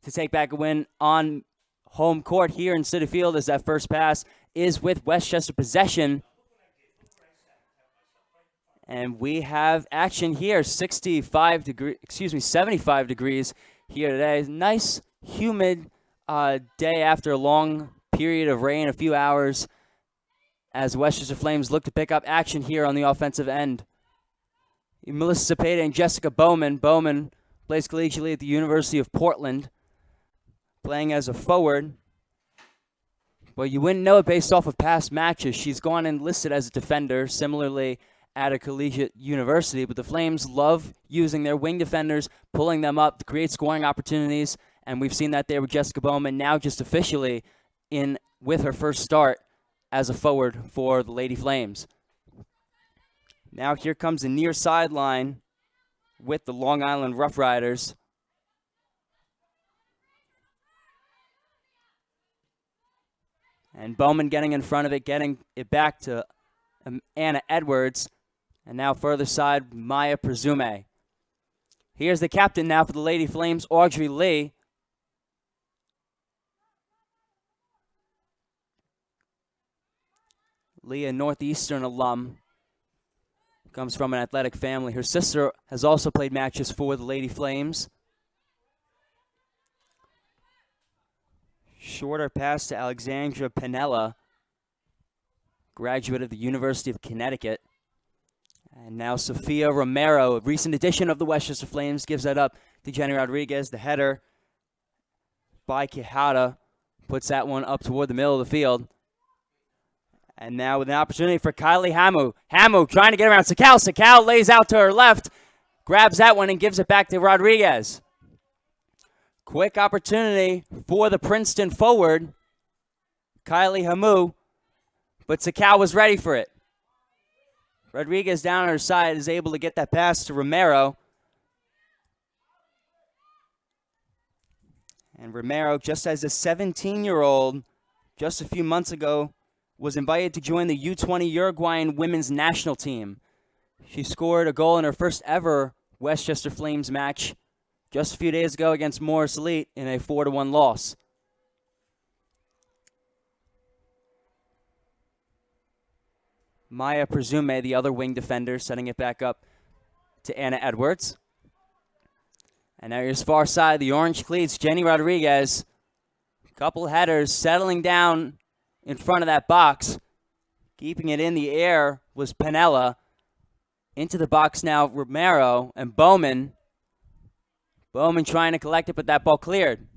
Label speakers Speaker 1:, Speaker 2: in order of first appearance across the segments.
Speaker 1: to take back a win on home court here in Citi Field, as that first pass is with Westchester possession. And we have action here, 75 degrees here today. Nice, humid day after a long period of rain, a few hours, as Westchester Flames look to pick up action here on the offensive end. Melissa Cepeda and Jessica Bowman. Bowman plays collegiately at the University of Portland, playing as a forward. Well, you wouldn't know it based off of past matches. She's gone and listed as a defender, similarly at a collegiate university, but the Flames love using their wing defenders, pulling them up to create scoring opportunities, and we've seen that there with Jessica Bowman now just officially in with her first start as a forward for the Lady Flames. Now here comes the near sideline with the Long Island Rough Riders. And Bowman getting in front of it, getting it back to Anna Edwards. And now further side, Maya Presume. Here's the captain now for the Lady Flames, Audrey Lee. Lee, a Northeastern alum, comes from an athletic family. Her sister has also played matches for the Lady Flames. Shorter pass to Alexandra Pinella, graduate of the University of Connecticut. And now Sophia Romero, a recent addition of the Westchester Flames, gives that up to Jenny Rodriguez. The header by Quijada puts that one up toward the middle of the field. And now with an opportunity for Kylie Hamu. Hamu trying to get around Sakal. Sakal lays out to her left, grabs that one and gives it back to Rodriguez. Quick opportunity for the Princeton forward, Kylie Hamu, but Sakal was ready for it. Rodriguez down on her side is able to get that pass to Romero. And Romero, just as a 17-year-old, just a few months ago, was invited to join the U20 Uruguayan women's national team. She scored a goal in her first ever Westchester Flames match just a few days ago against Morris Elite in a 4-1 loss. Maya Presume, the other wing defender, setting it back up to Anna Edwards. And now here's far side, the orange cleats, Jenny Rodriguez. Couple headers, settling down in front of that box. Keeping it in the air was Pinella. Into the box now, Romero and Bowman. Bowman trying to collect it, but that ball cleared.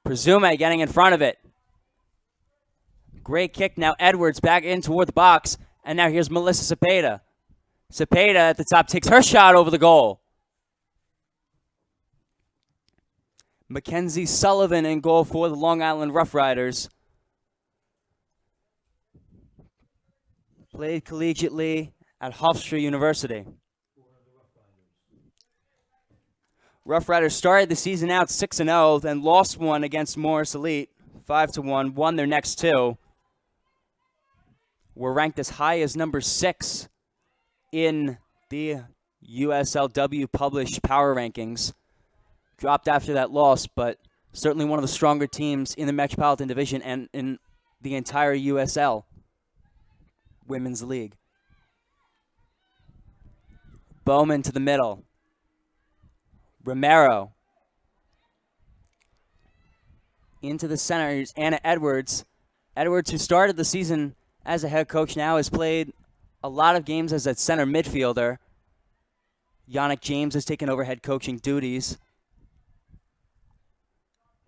Speaker 1: Presume getting in front of it. Great kick now. Edwards back in toward the box. And now here's Melissa Cepeda. Cepeda at the top takes her shot over the goal. Mackenzie Sullivan in goal for the Long Island Rough Riders. Played collegiately at Hofstra University. Rough Riders started the season out 6-0, then lost one against Morris Elite, 5-1, won their next two. Were ranked as high as number 6 in the USLW published power rankings. Dropped after that loss, but certainly one of the stronger teams in the Metropolitan Division and in the entire USL Women's League. Bowman to the middle. Romero. Into the center is Anna Edwards. Edwards, who started the season as a head coach, now has played a lot of games as a center midfielder. Yannick James has taken over head coaching duties.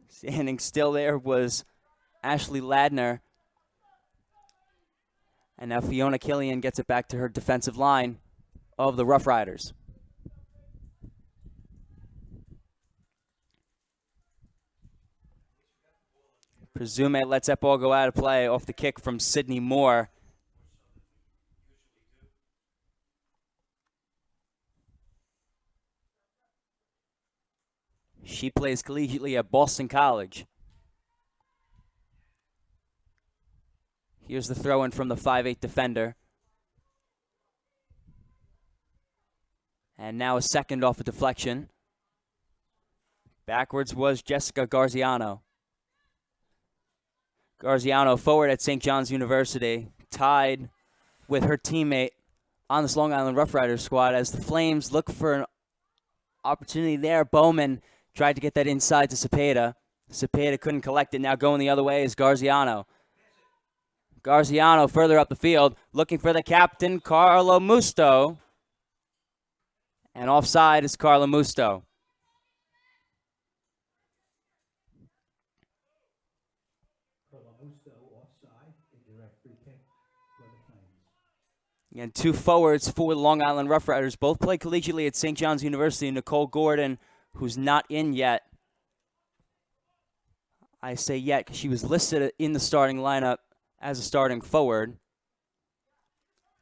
Speaker 1: Standing still there was Ashley Ladner. And now Fiona Killian gets it back to her defensive line of the Rough Riders. Presume lets that ball go out of play off the kick from Sydney Moore. She plays collegiately at Boston College. Here's the throw-in from the 5'8" defender. And now a second off a deflection. Backwards was Jessica Garziano. Garziano, forward at St. John's University, tied with her teammate on this Long Island Rough Riders squad as the Flames look for an opportunity there. Bowman tried to get that inside to Cepeda. Cepeda couldn't collect it. Now going the other way is Garziano. Garziano further up the field, looking for the captain, Carlo Musto. And offside is Carlo Musto. And two forwards for the Long Island Rough Riders. Both play collegiately at St. John's University. Nicole Gordon, who's not in yet. I say yet because she was listed in the starting lineup as a starting forward.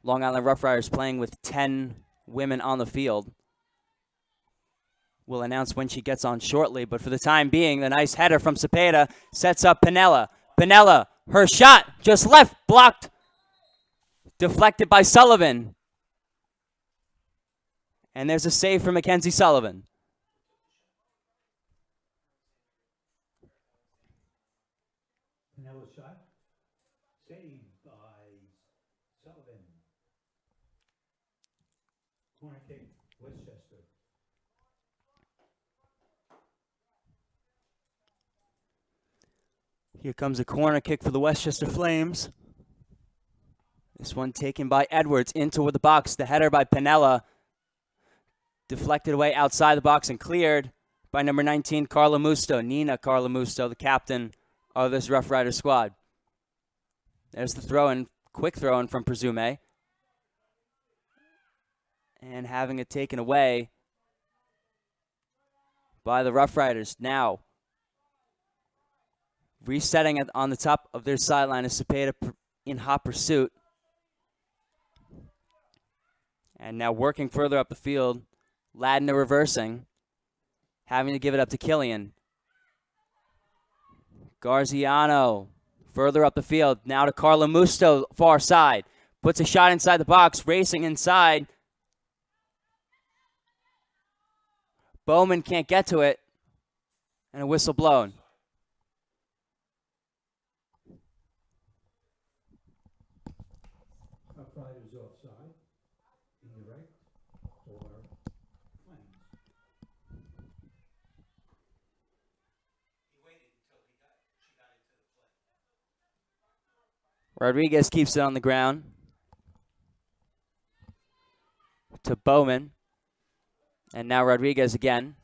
Speaker 1: Long Island Rough Riders playing with 10 women on the field. We'll announce when she gets on shortly, but for the time being, the nice header from Cepeda sets up Pinella. Pinella, her shot, just left, blocked. Deflected by Sullivan. And there's a save from Mackenzie Sullivan.
Speaker 2: Pinella's shot. Saved by Sullivan. Corner kick, Westchester.
Speaker 1: Here comes a corner kick for the Westchester Flames. This one taken by Edwards into the box. The header by Pinella. Deflected away outside the box and cleared by number 19, Carla Musto. Nina Carla Musto, the captain of this Rough Rider squad. There's the throw-in, quick throw-in from Presume. And having it taken away by the Rough Riders. Now, resetting it on the top of their sideline is Cepeda in hot pursuit. And now working further up the field, Ladner reversing, having to give it up to Killian. Garziano further up the field, now to Carla Musto, far side. Puts a shot inside the box, racing inside. Bowman can't get to it, and a whistle blown.
Speaker 2: Riders offside. Indirect or Flames. He waited until she got into the play.
Speaker 1: Rodriguez keeps it on the ground to Bowman. And now Rodriguez again.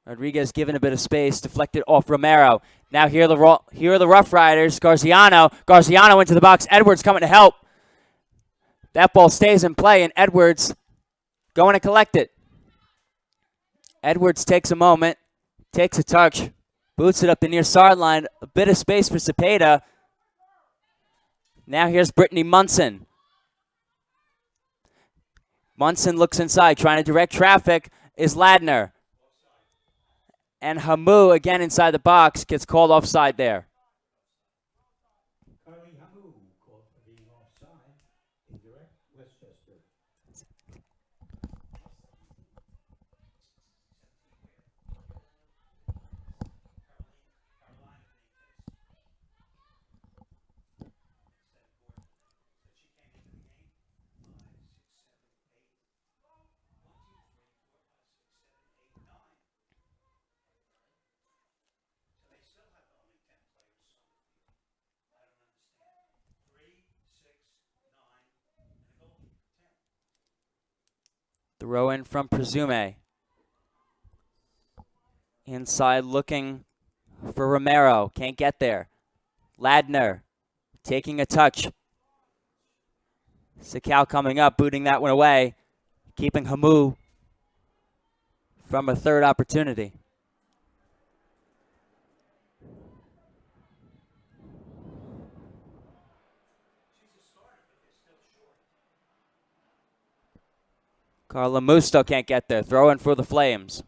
Speaker 1: Rodriguez given a bit of space, deflected off Romero. Now here are the Rough Riders. Garziano into the box. Edwards coming to help. That ball stays in play, and Edwards going to collect it. Edwards takes a moment, takes a touch, boots it up the near sideline. A bit of space for Cepeda. Now here's Brittany Munson. Munson looks inside, trying to direct traffic, is Ladner. And Hamu, again inside the box, gets called offside there.
Speaker 2: Carly Hamu called for being offside. Indirect, Westchester.
Speaker 1: Throw in from Presume. Inside looking for Romero. Can't get there. Ladner taking a touch. Sakal coming up, booting that one away. Keeping Hamu from a third opportunity. Carla Musto can't get there. Throw in for the Flames.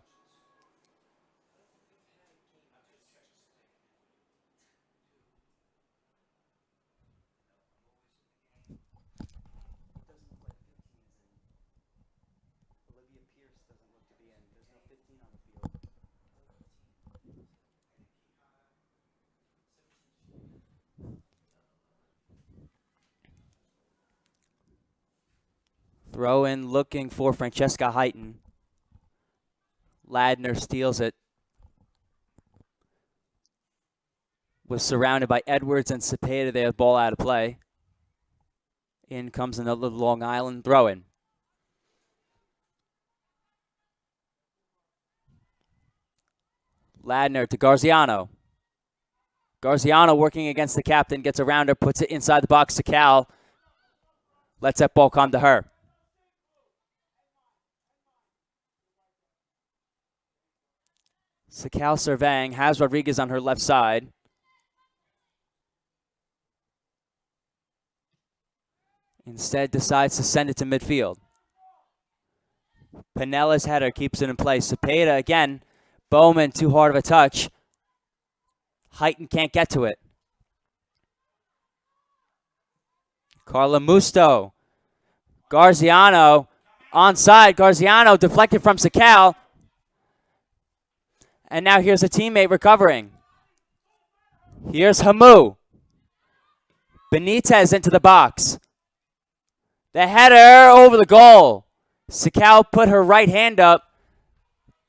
Speaker 1: Throw in looking for Francesca Heighton. Ladner steals it. Was surrounded by Edwards and Cepeda there, ball out of play. In comes another Long Island throw-in. Ladner to Garziano. Garziano working against the captain, gets around her, puts it inside the box to Cal. Lets that ball come to her. Sakal surveying, has Rodriguez on her left side. Instead decides to send it to midfield. Pinella's header keeps it in place. Cepeda again. Bowman, too hard of a touch. Heighton can't get to it. Carla Musto. Garziano onside. Garziano deflected from Sakal. And now here's a teammate recovering. Here's Hamu. Benitez into the box. The header over the goal. Sakal put her right hand up.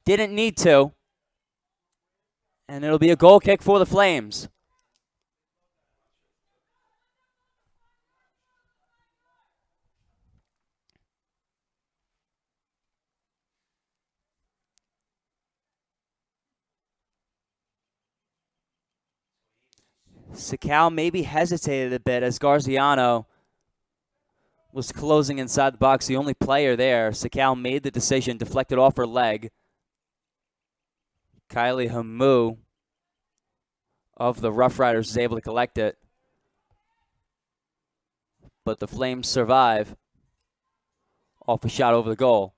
Speaker 1: Didn't need to. And it'll be a goal kick for the Flames. Sakal maybe hesitated a bit as Garziano was closing inside the box, the only player there. Sakal made the decision, deflected off her leg. Kylie Hamu of the Rough Riders is able to collect it. But the Flames survive off a shot over the goal.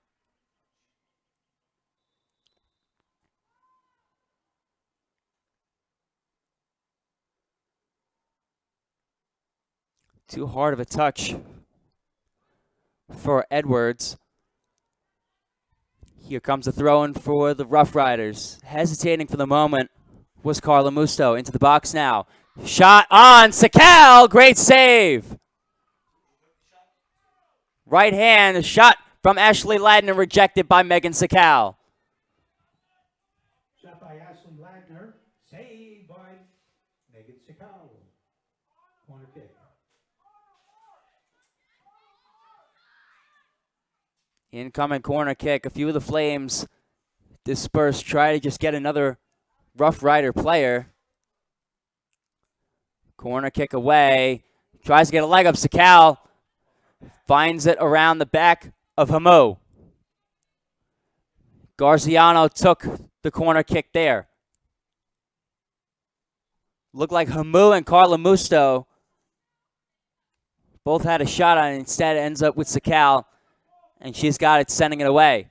Speaker 1: Too hard of a touch for Edwards. Here comes a throw-in for the Rough Riders. Hesitating for the moment was Carla Musto. Into the box now. Shot on Sakal. Great save. Right hand shot from Ashley Ladner, rejected by Megan Sakal.
Speaker 2: Shot by Ashley Ladner, saved by Megan Sakal. Corner kick.
Speaker 1: Incoming corner kick. A few of the Flames dispersed. Try to just get another Rough Rider player. Corner kick away. Tries to get a leg up. Sakal finds it around the back of Hamu. Garziano took the corner kick there. Looked like Hamu and Carla Musto both had a shot on it. Instead, it ends up with Sakal. And she's got it, sending it away.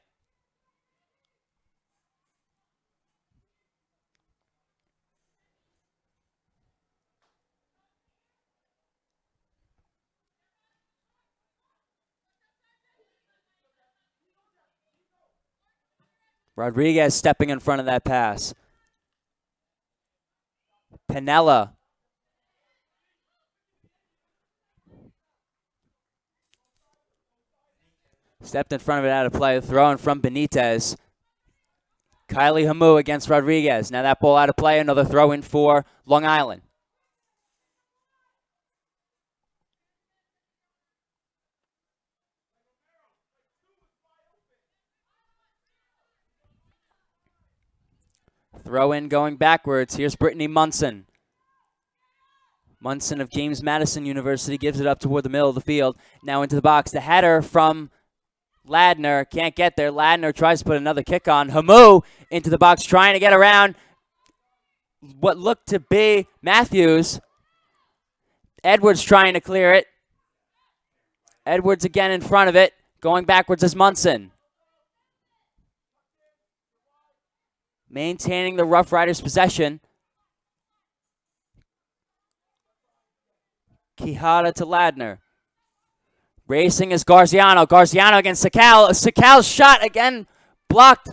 Speaker 1: Rodriguez stepping in front of that pass. Pinella. Stepped in front of it out of play. Throw in from Benitez. Kylie Hamu against Rodriguez. Now that ball out of play. Another throw in for Long Island. Throw in going backwards. Here's Brittany Munson. Munson of James Madison University gives it up toward the middle of the field. Now into the box. The header from Ladner can't get there. Ladner tries to put another kick on. Hamu into the box trying to get around what looked to be Matthews. Edwards trying to clear it. Edwards again in front of it. Going backwards is Munson. Maintaining the Rough Riders' possession. Quijada to Ladner. Racing is Garziano. Garziano against Sakal. Sakal's shot again blocked.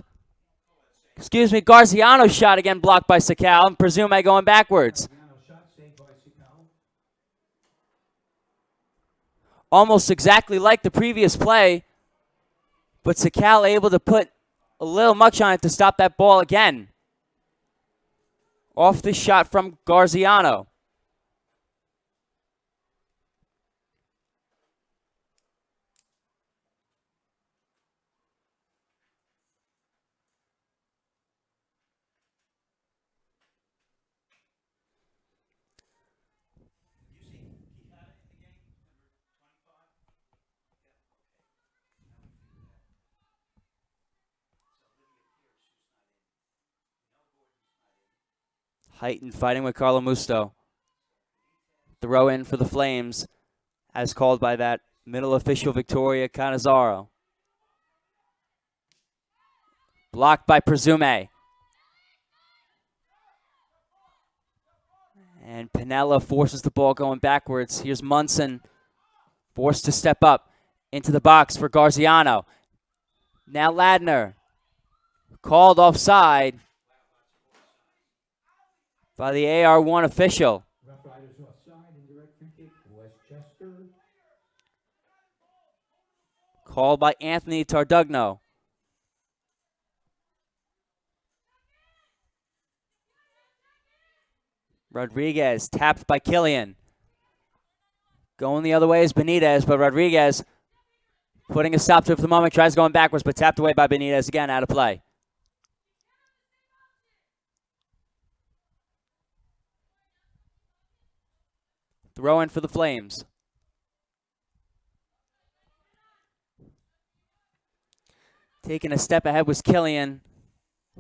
Speaker 1: Excuse me, Garziano's shot again blocked by Sakal. And Presume going backwards. Almost exactly like the previous play But Sakal able to put a little much on it to stop that ball again. Off the shot from Garziano. Heighton fighting with Carlo Musto. Throw in for the Flames, as called by that middle official Victoria Canizaro. Blocked by Presume. And Pinella forces the ball going backwards. Here's Munson, forced to step up into the box for Garziano. Now Ladner, called offside by the AR1 official.
Speaker 2: Rough Riders offside, indirect free kick, Westchester.
Speaker 1: Called by Anthony Tardugno. Rodriguez tapped by Killian. Going the other way is Benitez, but Rodriguez putting a stop to it for the moment. Tries going backwards, but tapped away by Benitez again, out of play. Throw in for the Flames. Taking a step ahead was Killian.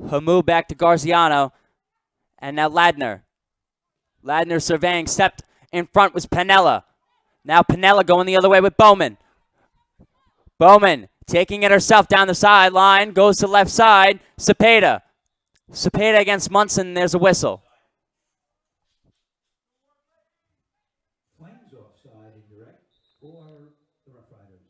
Speaker 1: Hamu back to Garziano. And now Ladner. Ladner surveying, stepped in front was Pinella. Now Pinella going the other way with Bowman. Bowman taking it herself down the sideline, goes to left side. Cepeda. Cepeda against Munson, there's a whistle.
Speaker 2: Flames offside, indirect for the Rough Riders.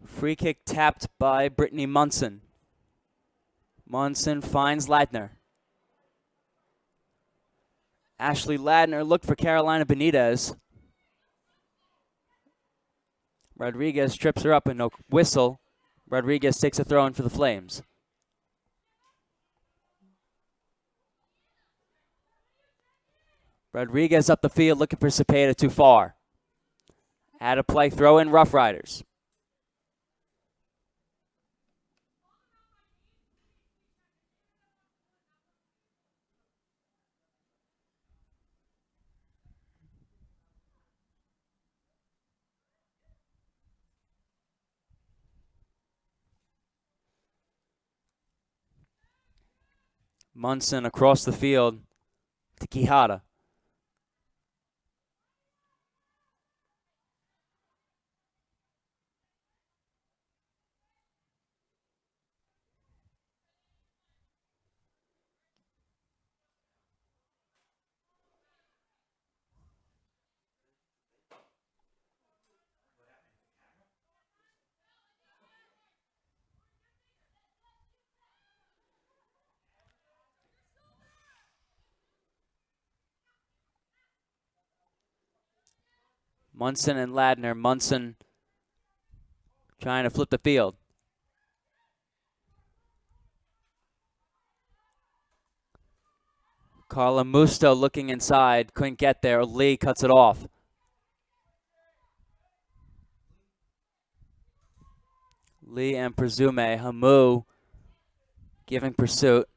Speaker 1: Free kick tapped by Brittany Munson. Munson finds Ladner. Ashley Ladner looked for Carolina Benitez. Rodriguez trips her up and no whistle. Rodriguez takes a throw in for the Flames. Rodriguez up the field looking for Cepeda too far. Out of play, throw in Rough Riders. Munson across the field to Quijada. Munson and Ladner. Munson trying to flip the field. Carla Musto looking inside. Couldn't get there. Lee cuts it off. Lee and Presume. Hamu giving pursuit.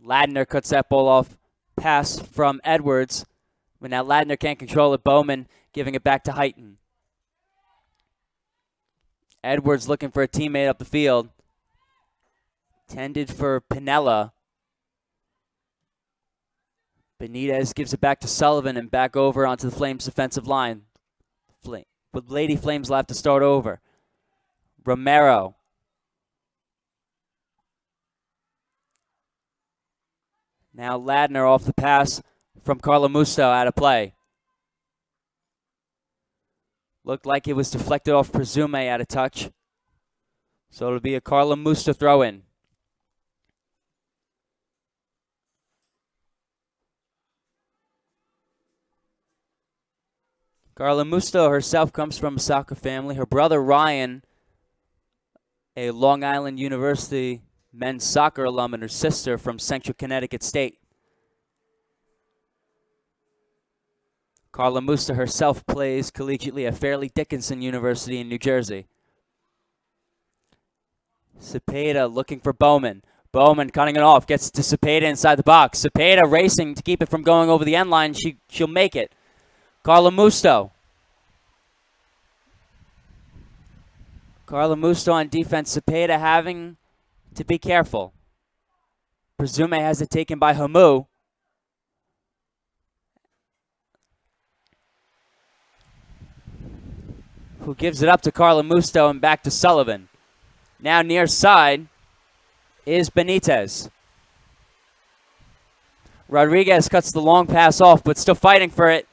Speaker 1: Ladner cuts that ball off. Pass from Edwards. But now Ladner can't control it. Bowman giving it back to Heighton. Edwards looking for a teammate up the field. Tended for Pinella. Benitez gives it back to Sullivan and back over onto the Flames defensive line. With Lady Flames left to start over. Romero. Now Ladner off the pass from Carla Musto out of play. Looked like it was deflected off Presume out of touch. So it'll be a Carla Musto throw in. Carla Musto herself comes from a soccer family. Her brother Ryan, a Long Island University men's soccer alum, and her sister from Central Connecticut State. Carla Musto herself plays collegiately at Fairleigh Dickinson University in New Jersey. Cepeda looking for Bowman. Bowman cutting it off, gets to Cepeda inside the box. Cepeda racing to keep it from going over the end line. She'll make it. Carla Musto. Carla Musto on defense. Cepeda having to be careful. Presume has it taken by Hamu. Who gives it up to Carla Musto and back to Sullivan. Now near side is Benitez. Rodriguez cuts the long pass off, but still fighting for it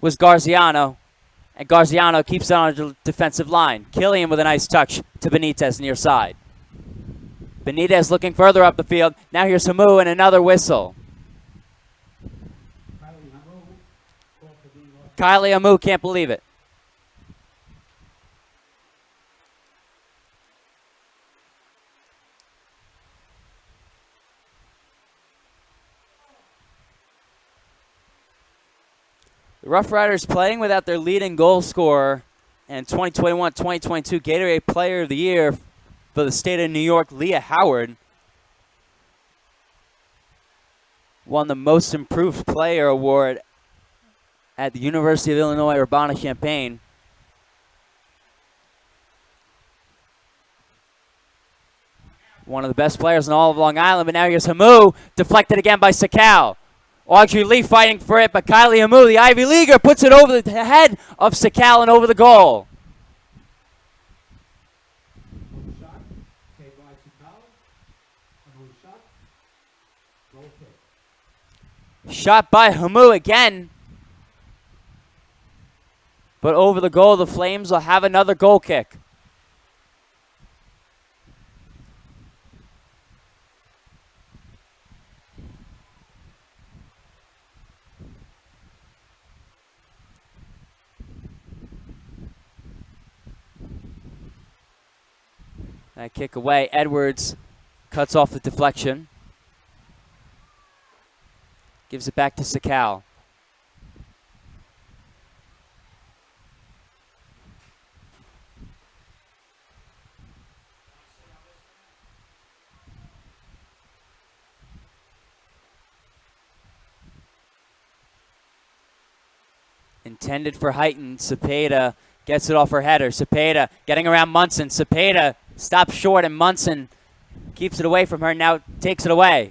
Speaker 1: was Garziano. And Garziano keeps it on the defensive line. Killian with a nice touch to Benitez near side. Benitez looking further up the field. Now here's Hamu and another whistle. Kylie Hamu can't believe it. The Rough Riders playing without their leading goal scorer and 2021-2022 Gatorade Player of the Year for the state of New York, Leah Howard. Won the Most Improved Player award at the University of Illinois Urbana-Champaign. One of the best players in all of Long Island, but now here's Hamu, deflected again by Sakal. Audrey Lee fighting for it, but Kylie Hamu, the Ivy Leaguer, puts it over the head of Sakal and over the goal. Shot by Hamu again. But over the goal, the Flames will have another goal kick. That kick away. Edwards cuts off the deflection. Gives it back to Sakal. Intended for Heighton. Cepeda gets it off her header. Cepeda getting around Munson. Cepeda stops short and Munson keeps it away from her. Now takes it away.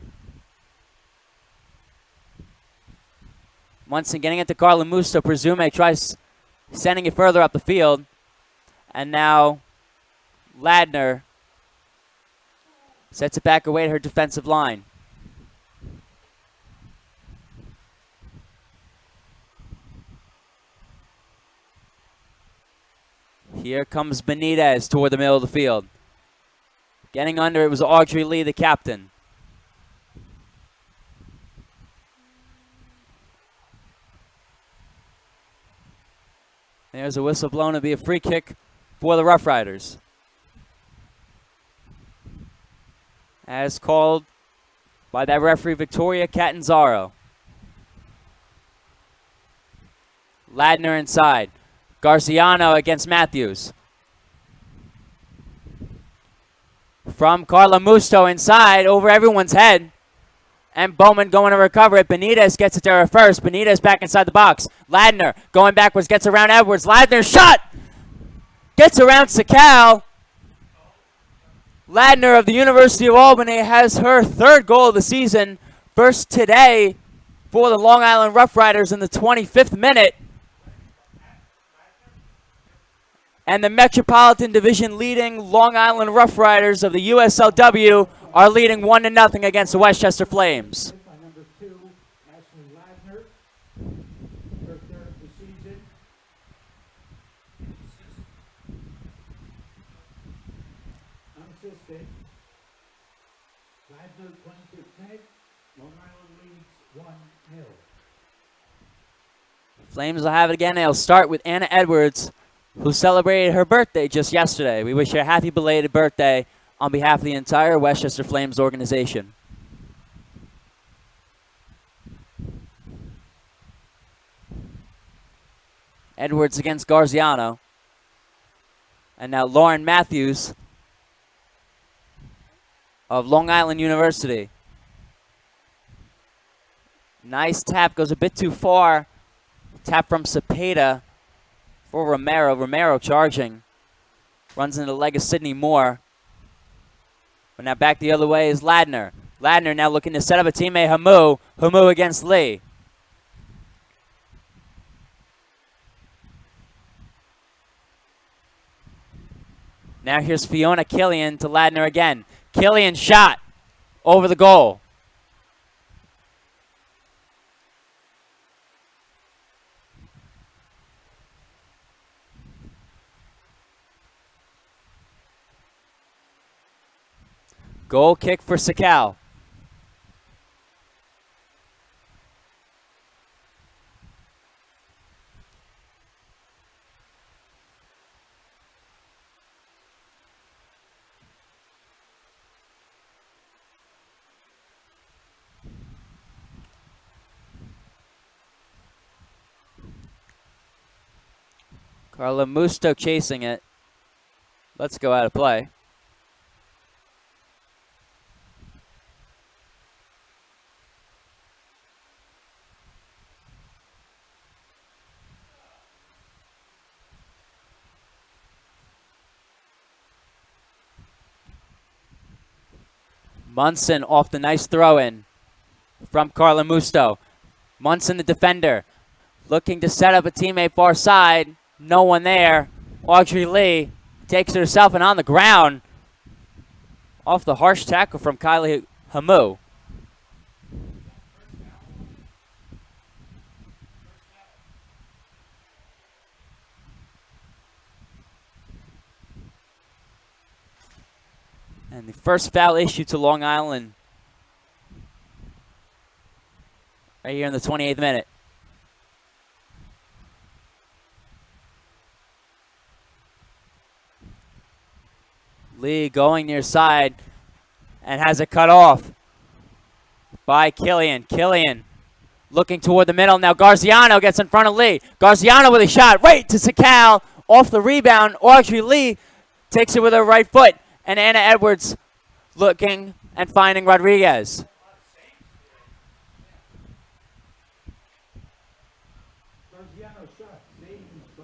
Speaker 1: Munson getting it to Carla Musto. Presume tries sending it further up the field. And now Ladner sets it back away to her defensive line. Here comes Benitez toward the middle of the field. Getting under it was Audrey Lee, the captain. There's a whistle blown to be a free kick for the Rough Riders. As called by that referee, Victoria Catanzaro. Ladner inside. Garciano against Matthews. From Carla Musto inside, over everyone's head. And Bowman going to recover it. Benitez gets it to her first. Benitez back inside the box. Ladner going backwards, gets around Edwards. Ladner shot! Gets around Sakal. Ladner of the University of Albany has her third goal of the season. First today for the Long Island Rough Riders in the 25th minute. And the Metropolitan Division leading Long Island Rough Riders of the USLW are leading 1-0 against the Westchester Flames.
Speaker 2: By number 2, Ashley Ladner. Ladner 25th minute. Long Island leads 1-0.
Speaker 1: Flames will have it again. They'll start with Anna Edwards, who celebrated her birthday just yesterday. We wish her a happy belated birthday on behalf of the entire Westchester Flames organization. Edwards against Garziano. And now Lauren Matthews of Long Island University. Nice tap, goes a bit too far. Tap from Cepeda for Romero. Romero charging. Runs into the leg of Sydney Moore. But now back the other way is Ladner. Ladner now looking to set up a teammate, Hamu. Hamu against Lee. Now here's Fiona Killian to Ladner again. Killian shot over the goal. Goal kick for Sakal. Carla Musto chasing it. Let's go out of play. Munson off the nice throw-in from Carla Musto. Munson, the defender, looking to set up a teammate far side. No one there. Audrey Lee takes it herself and on the ground. Off the harsh tackle from Kylie Hamu. And the first foul issue to Long Island right here in the 28th minute. Lee going near side and has it cut off by Killian. Killian looking toward the middle. Now Garziano gets in front of Lee. Garziano with a shot right to Sakal. Off the rebound. Audrey Lee takes it with her right foot. And Anna Edwards looking and finding Rodriguez.
Speaker 2: Garziano shot saved by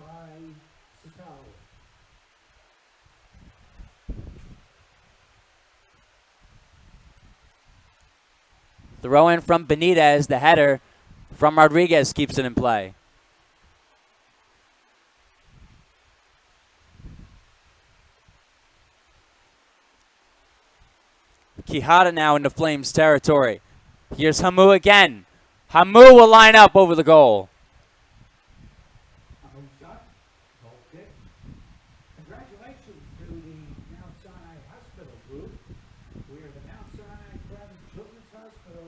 Speaker 2: Sakal.
Speaker 1: Throw in from Benitez. The header from Rodriguez keeps it in play. Quijada now into Flames territory. Here's Hamu again. Hamu will line up over the goal.
Speaker 2: Hamu shot. Goal kick. Congratulations to the Mount Sinai Hospital group, where the Mount Sinai Private Children's Hospital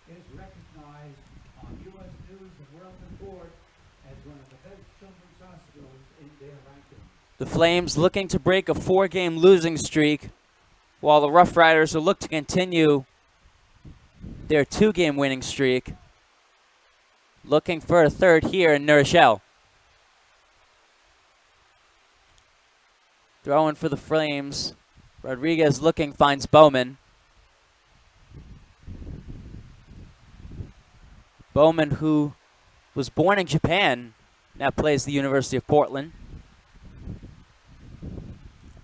Speaker 2: is recognized on U.S. News and World Report as one of the best children's hospitals in their ranking.
Speaker 1: The Flames looking to break a 4-game losing streak, while the Rough Riders will look to continue their 2-game winning streak. Looking for a third here in New Rochelle. Throwing for the Flames. Rodriguez looking, finds Bowman. Bowman, who was born in Japan, now plays the University of Portland.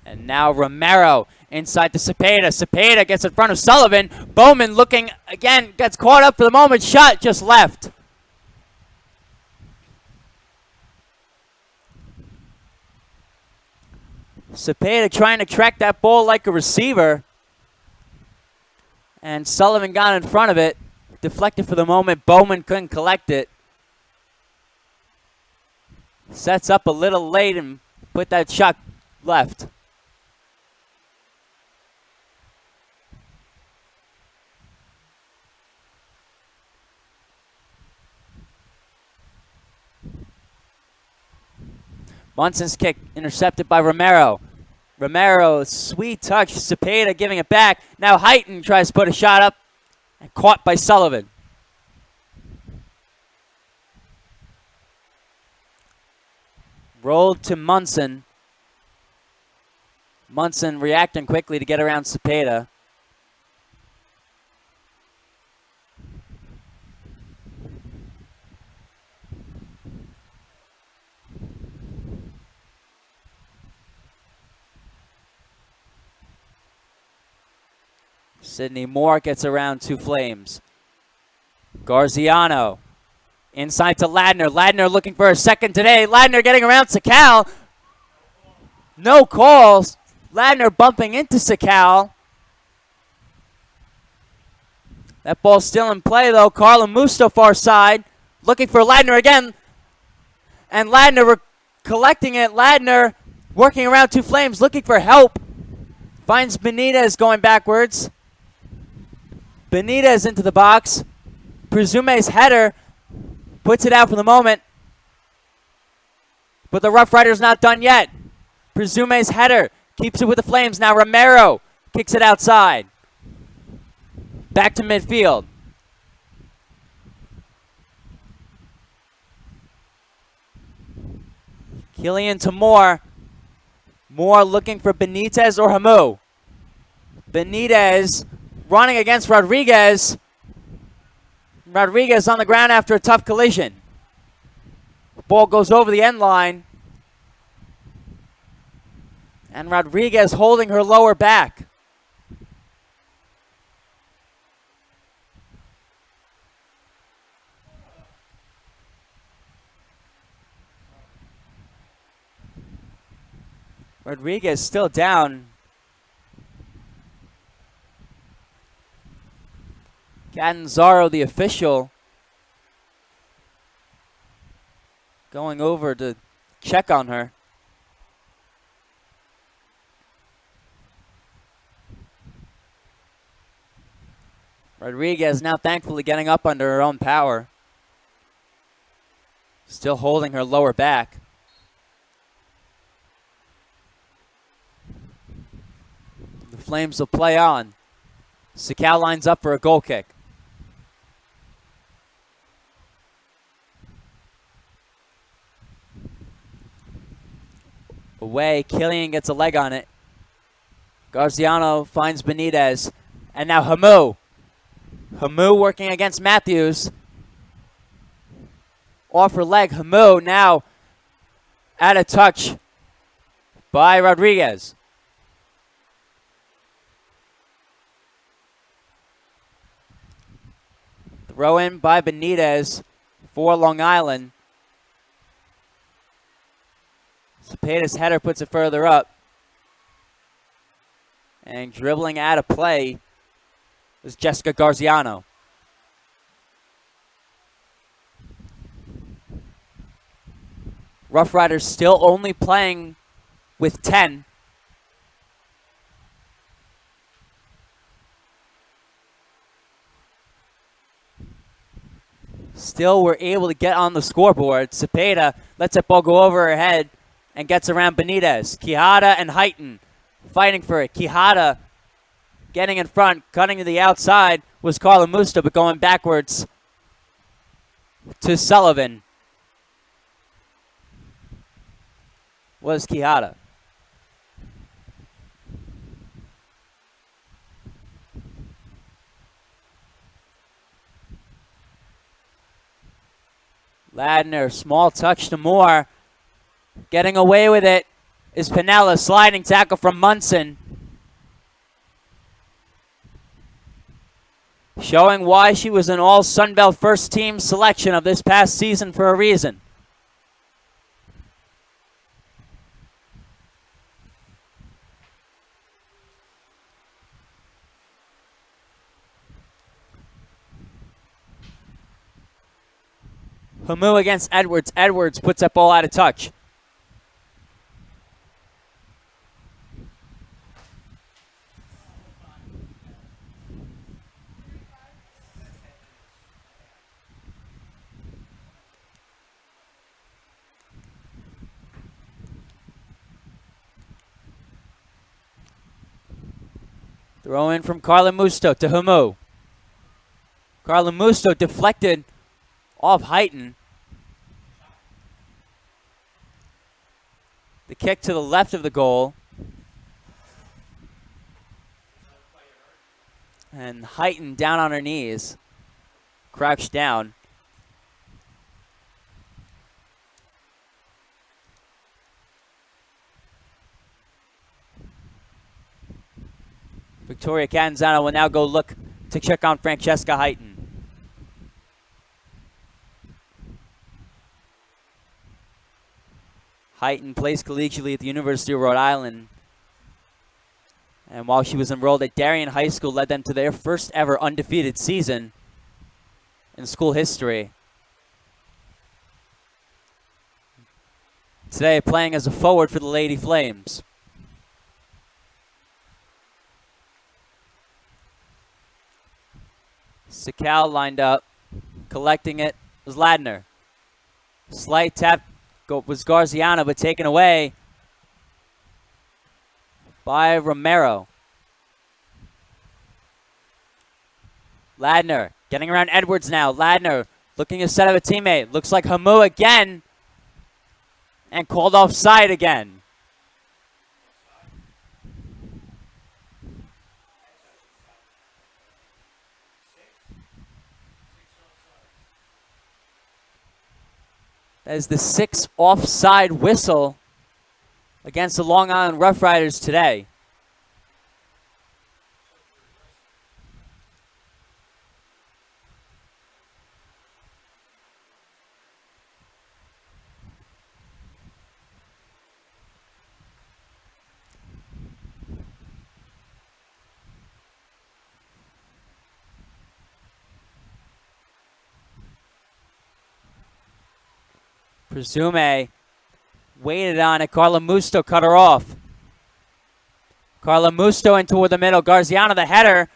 Speaker 1: And now Romero inside to Cepeda. Cepeda gets in front of Sullivan. Bowman looking again, gets caught up for the moment. Shot just left. Cepeda trying to track that ball like a receiver. And Sullivan got in front of it. Deflected for the moment. Bowman couldn't collect it. Sets up a little late and put that shot left. Munson's kick intercepted by Romero. Romero, sweet touch. Cepeda giving it back. Now Heighton tries to put a shot up and caught by Sullivan. Rolled to Munson. Munson reacting quickly to get around Cepeda. Sidney Moore gets around two Flames. Garziano inside to Ladner. Ladner looking for a second today. Ladner getting around Sakal. No calls. Ladner bumping into Sakal. That ball's still in play though. Carla Musto far side. Looking for Ladner again. And Ladner collecting it. Ladner working around two Flames looking for help. Finds Benitez going backwards. Benitez into the box. Presume's header puts it out for the moment. But the Rough Riders not done yet. Presume's header keeps it with the Flames. Now Romero kicks it outside. Back to midfield. Killian to Moore. Moore looking for Benitez or Hamu. Benitez running against Rodriguez. Rodriguez on the ground after a tough collision. The ball goes over the end line. And Rodriguez holding her lower back. Rodriguez still down. Catanzaro, the official, going over to check on her. Rodriguez now thankfully getting up under her own power. Still holding her lower back. The Flames will play on. Sakal lines up for a goal kick. Away, Killian gets a leg on it. Garziano finds Benitez. And now Hamu. Hamu working against Matthews. Off her leg, Hamu now out of touch by Rodriguez. Throw in by Benitez for Long Island. Cepeda's header puts it further up. And dribbling out of play was Jessica Garziano. Rough Riders still only playing with 10. Still, we're able to get on the scoreboard. Cepeda lets that ball go over her head and gets around Benitez. Quijada and Heighton fighting for it. Quijada getting in front, cutting to the outside was Carla Musto, but going backwards to Sullivan was Quijada. Ladner, small touch to Moore. Getting away with it is Pinella. Sliding tackle from Munson. Showing why she was an all Sunbelt first team selection of this past season for a reason. Hamu against Edwards. Edwards puts that ball out of touch. Throw in from Carla Musto to Hamu. Carla Musto deflected off Heighton. The kick to the left of the goal. And Heighton down on her knees. Crouched down. Victoria Catanzaro will now go look to check on Francesca Heighton. Heighton plays collegiately at the University of Rhode Island. And while she was enrolled at Darien High School, led them to their first ever undefeated season in school history. Today playing as a forward for the Lady Flames. Sakal lined up. Collecting it was Ladner. Slight tap was Garziano, but taken away by Romero. Ladner getting around Edwards now. Ladner looking to set up a teammate. Looks like Hamu again. And called offside again. That is the 6th offside whistle against the Long Island Rough Riders today. Presume waited on it. Carla Musto cut her off. Carla Musto in toward the middle. Garziano the header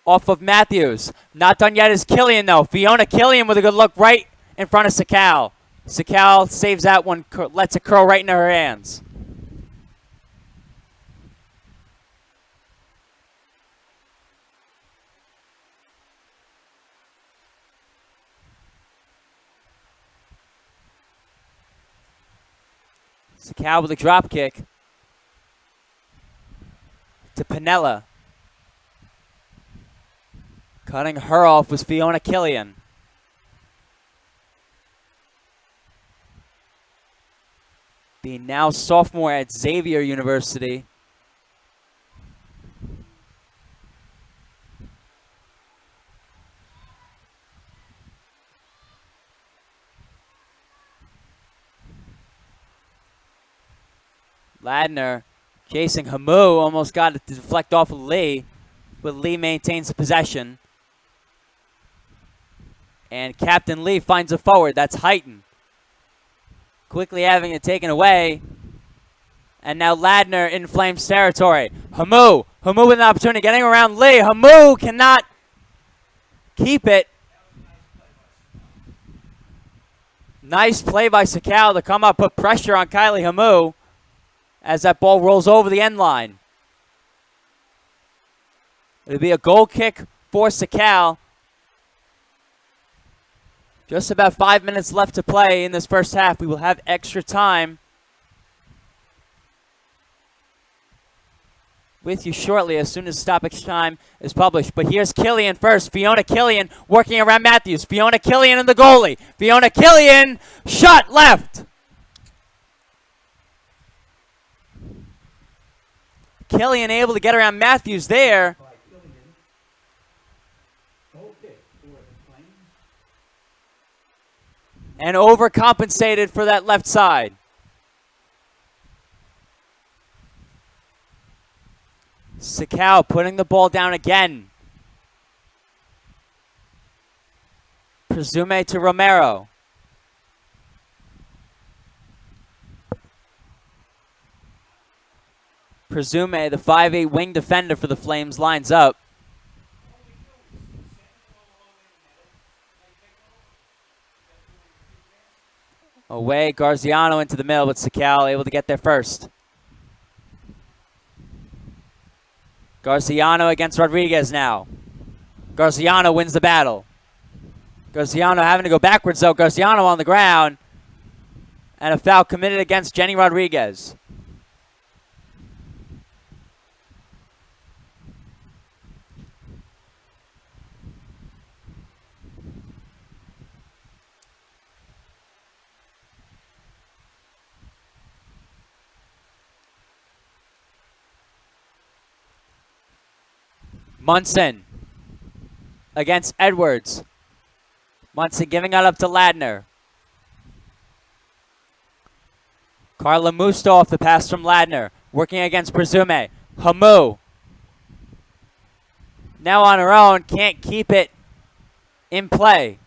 Speaker 1: off of Matthews. Not done yet is Killian though. Fiona Killian with a good look right in front of Sakal. Sakal saves that one, lets it curl right into her hands. Sakal with a drop kick to Pinella. Cutting her off was Fiona Killian. The now sophomore at Xavier University. Ladner chasing Hamu, almost got it to deflect off of Lee, but Lee maintains the possession. And Captain Lee finds a forward, that's Heighton. Quickly having it taken away. And now Ladner in Flames territory. Hamu with an opportunity, getting around Lee. Hamu cannot keep it. Nice play by Sakal to come up, put pressure on Kylie Hamu as that ball rolls over the end line. It'll be a goal kick for Sakal. Just about 5 minutes left to play in this first half. We will have extra time with you shortly as soon as stoppage time is published. But here's Killian first. Fiona Killian working around Matthews. Fiona Killian and the goalie. Fiona Killian, shot left. Killian able to get around Matthews there. And overcompensated for that left side. Sakal putting the ball down again. Presume to Romero. Presume, the 5'8" wing defender for the Flames, lines up. Away, Garziano into the middle, but Sakal able to get there first. Garciano against Rodriguez now. Garciano wins the battle. Garciano having to go backwards, though. Garciano on the ground. And a foul committed against Jenny Rodriguez. Munson against Edwards. Munson giving it up to Ladner. Carla Musto off the pass from Ladner. Working against Presume. Hamu. Now on her own. Can't keep it in play.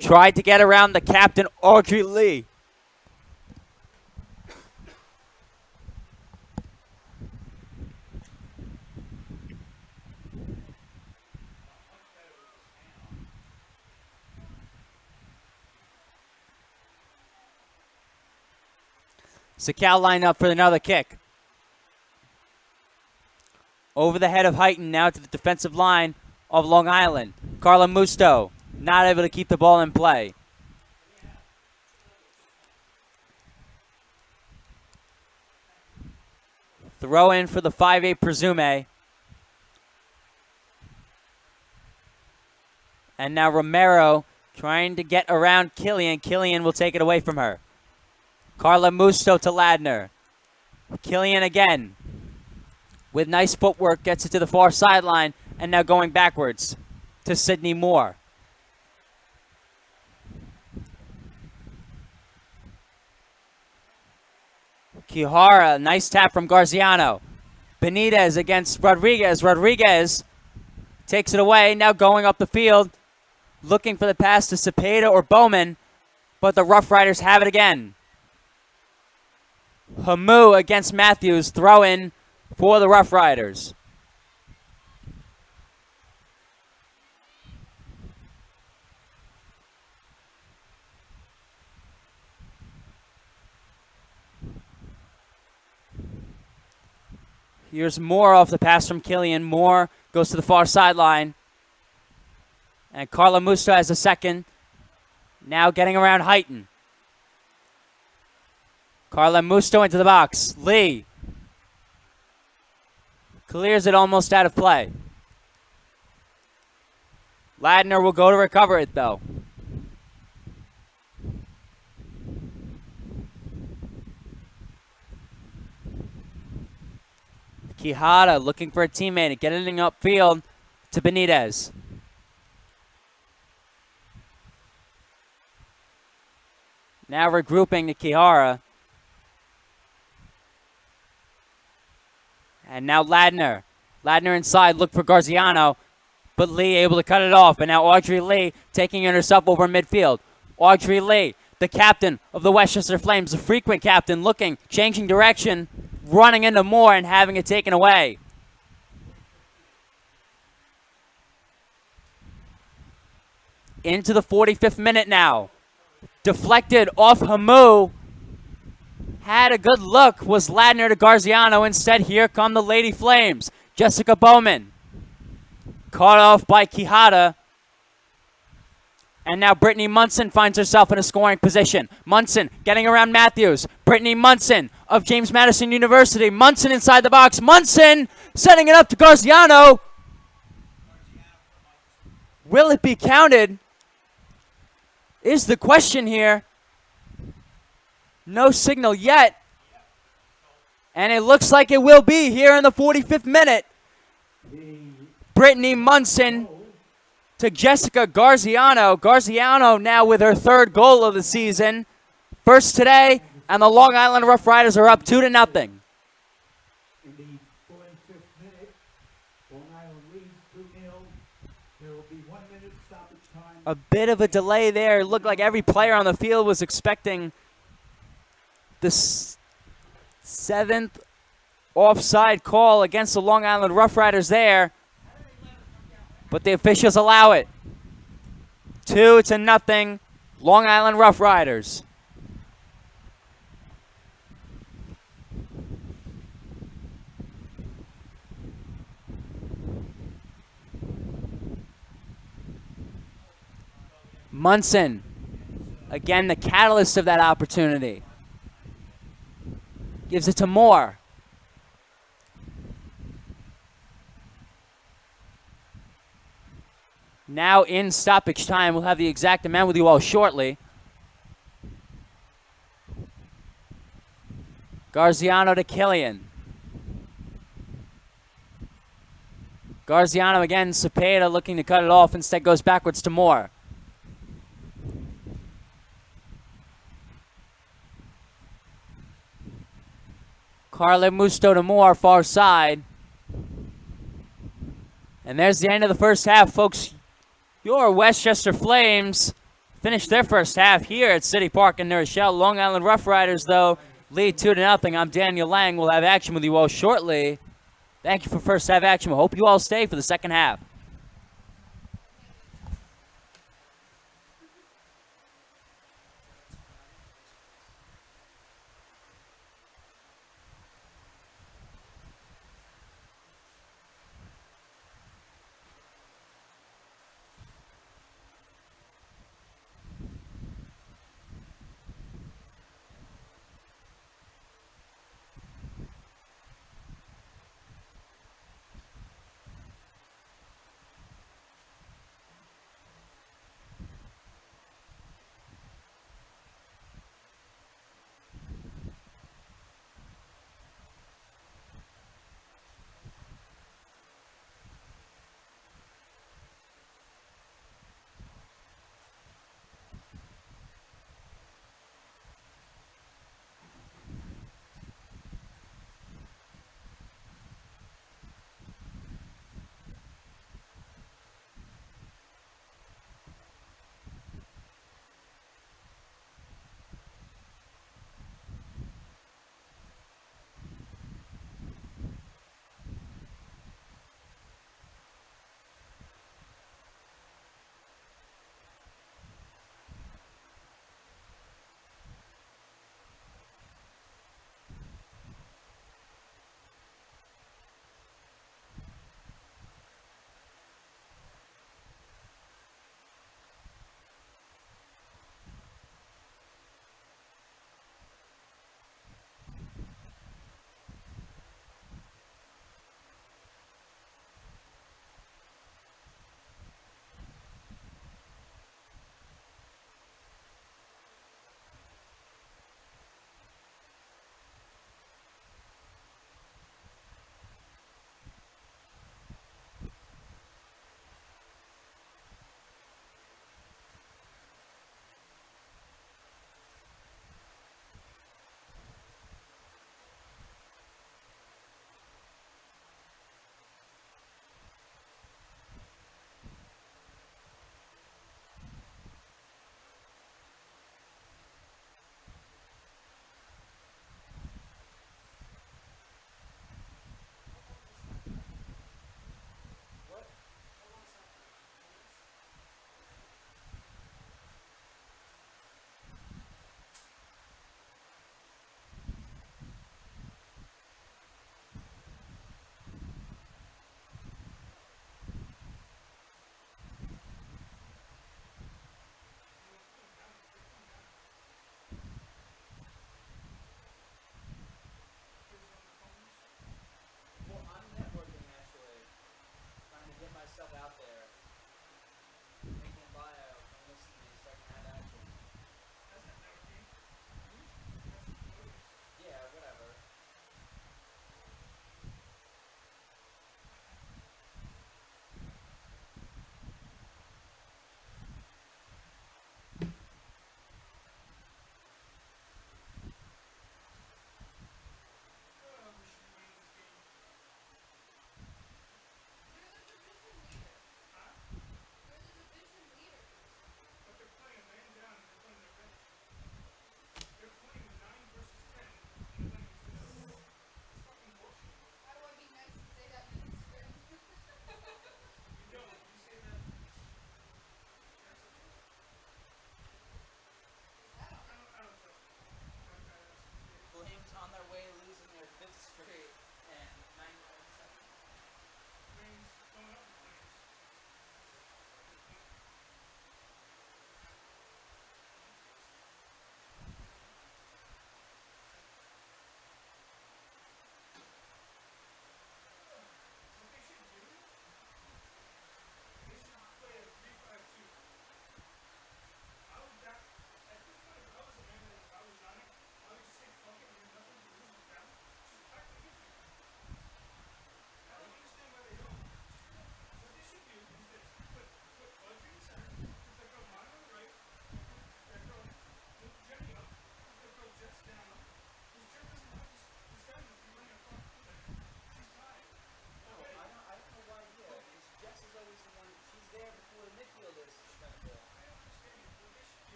Speaker 1: Tried to get around the captain, Audrey Lee. Sakal lined up for another kick. Over the head of Heighton, now to the defensive line of Long Island. Carla Musto not able to keep the ball in play. Throw in for the 5'8 Presume. And now Romero trying to get around Killian. Killian will take it away from her. Carla Musto to Ladner. Killian again. With nice footwork, gets it to the far sideline. And now going backwards to Sydney Moore. Quijara, nice tap from Garciano. Benitez against Rodriguez. Rodriguez takes it away. Now going up the field. Looking for the pass to Cepeda or Bowman. But the Rough Riders have it again. Hamu against Matthews. Throw in for the Rough Riders. Here's Moore off the pass from Killian. Moore goes to the far sideline. And Carla Musto has a second. Now getting around Heighton. Carla Musto into the box. Lee clears it almost out of play. Ladner will go to recover it, though. Quijada looking for a teammate, getting upfield to Benitez. Now regrouping to Quijada. And now Ladner. Ladner inside, look for Garciano. But Lee able to cut it off. And now Audrey Lee taking it herself over midfield. Audrey Lee, the captain of the Westchester Flames, the frequent captain, looking, changing direction, running into Moore and having it taken away. Into the 45th minute now. Deflected off Hamu. Had a good look, was Ladner to Garciano. Instead, here come the Lady Flames. Jessica Bowman. Caught off by Quijada. And now Brittany Munson finds herself in a scoring position. Munson getting around Matthews. Brittany Munson of James Madison University. Munson inside the box. Munson setting it up to Garciano. Will it be counted? Is the question here. No signal yet. And it looks like it will be here in the 45th minute. Brittany Munson to Jessica Garciano. Garciano now with her third goal of the season. First today, and the Long Island Rough Riders are up 2-0.
Speaker 2: In the 45th minute, Long Island leads 2-0. There will be 1 minute stoppage time.
Speaker 1: A bit of a delay there. It looked like every player on the field was expecting the seventh offside call against the Long Island Rough Riders there. But the officials allow it. 2-0, Long Island Rough Riders. Munson, again, the catalyst of that opportunity. Gives it to Moore. Now in stoppage time. We'll have the exact amount with you all shortly. Garziano to Killian. Garziano again, Cepeda looking to cut it off, instead goes backwards to Moore. Carla Musto to Moore, far side. And there's the end of the first half, folks. Your Westchester Flames finished their first half here at City Park in New Rochelle. Long Island Rough Riders, though, lead 2-0. I'm Daniel Lang. We'll have action with you all shortly. Thank you for first half action. We hope you all stay for the second half.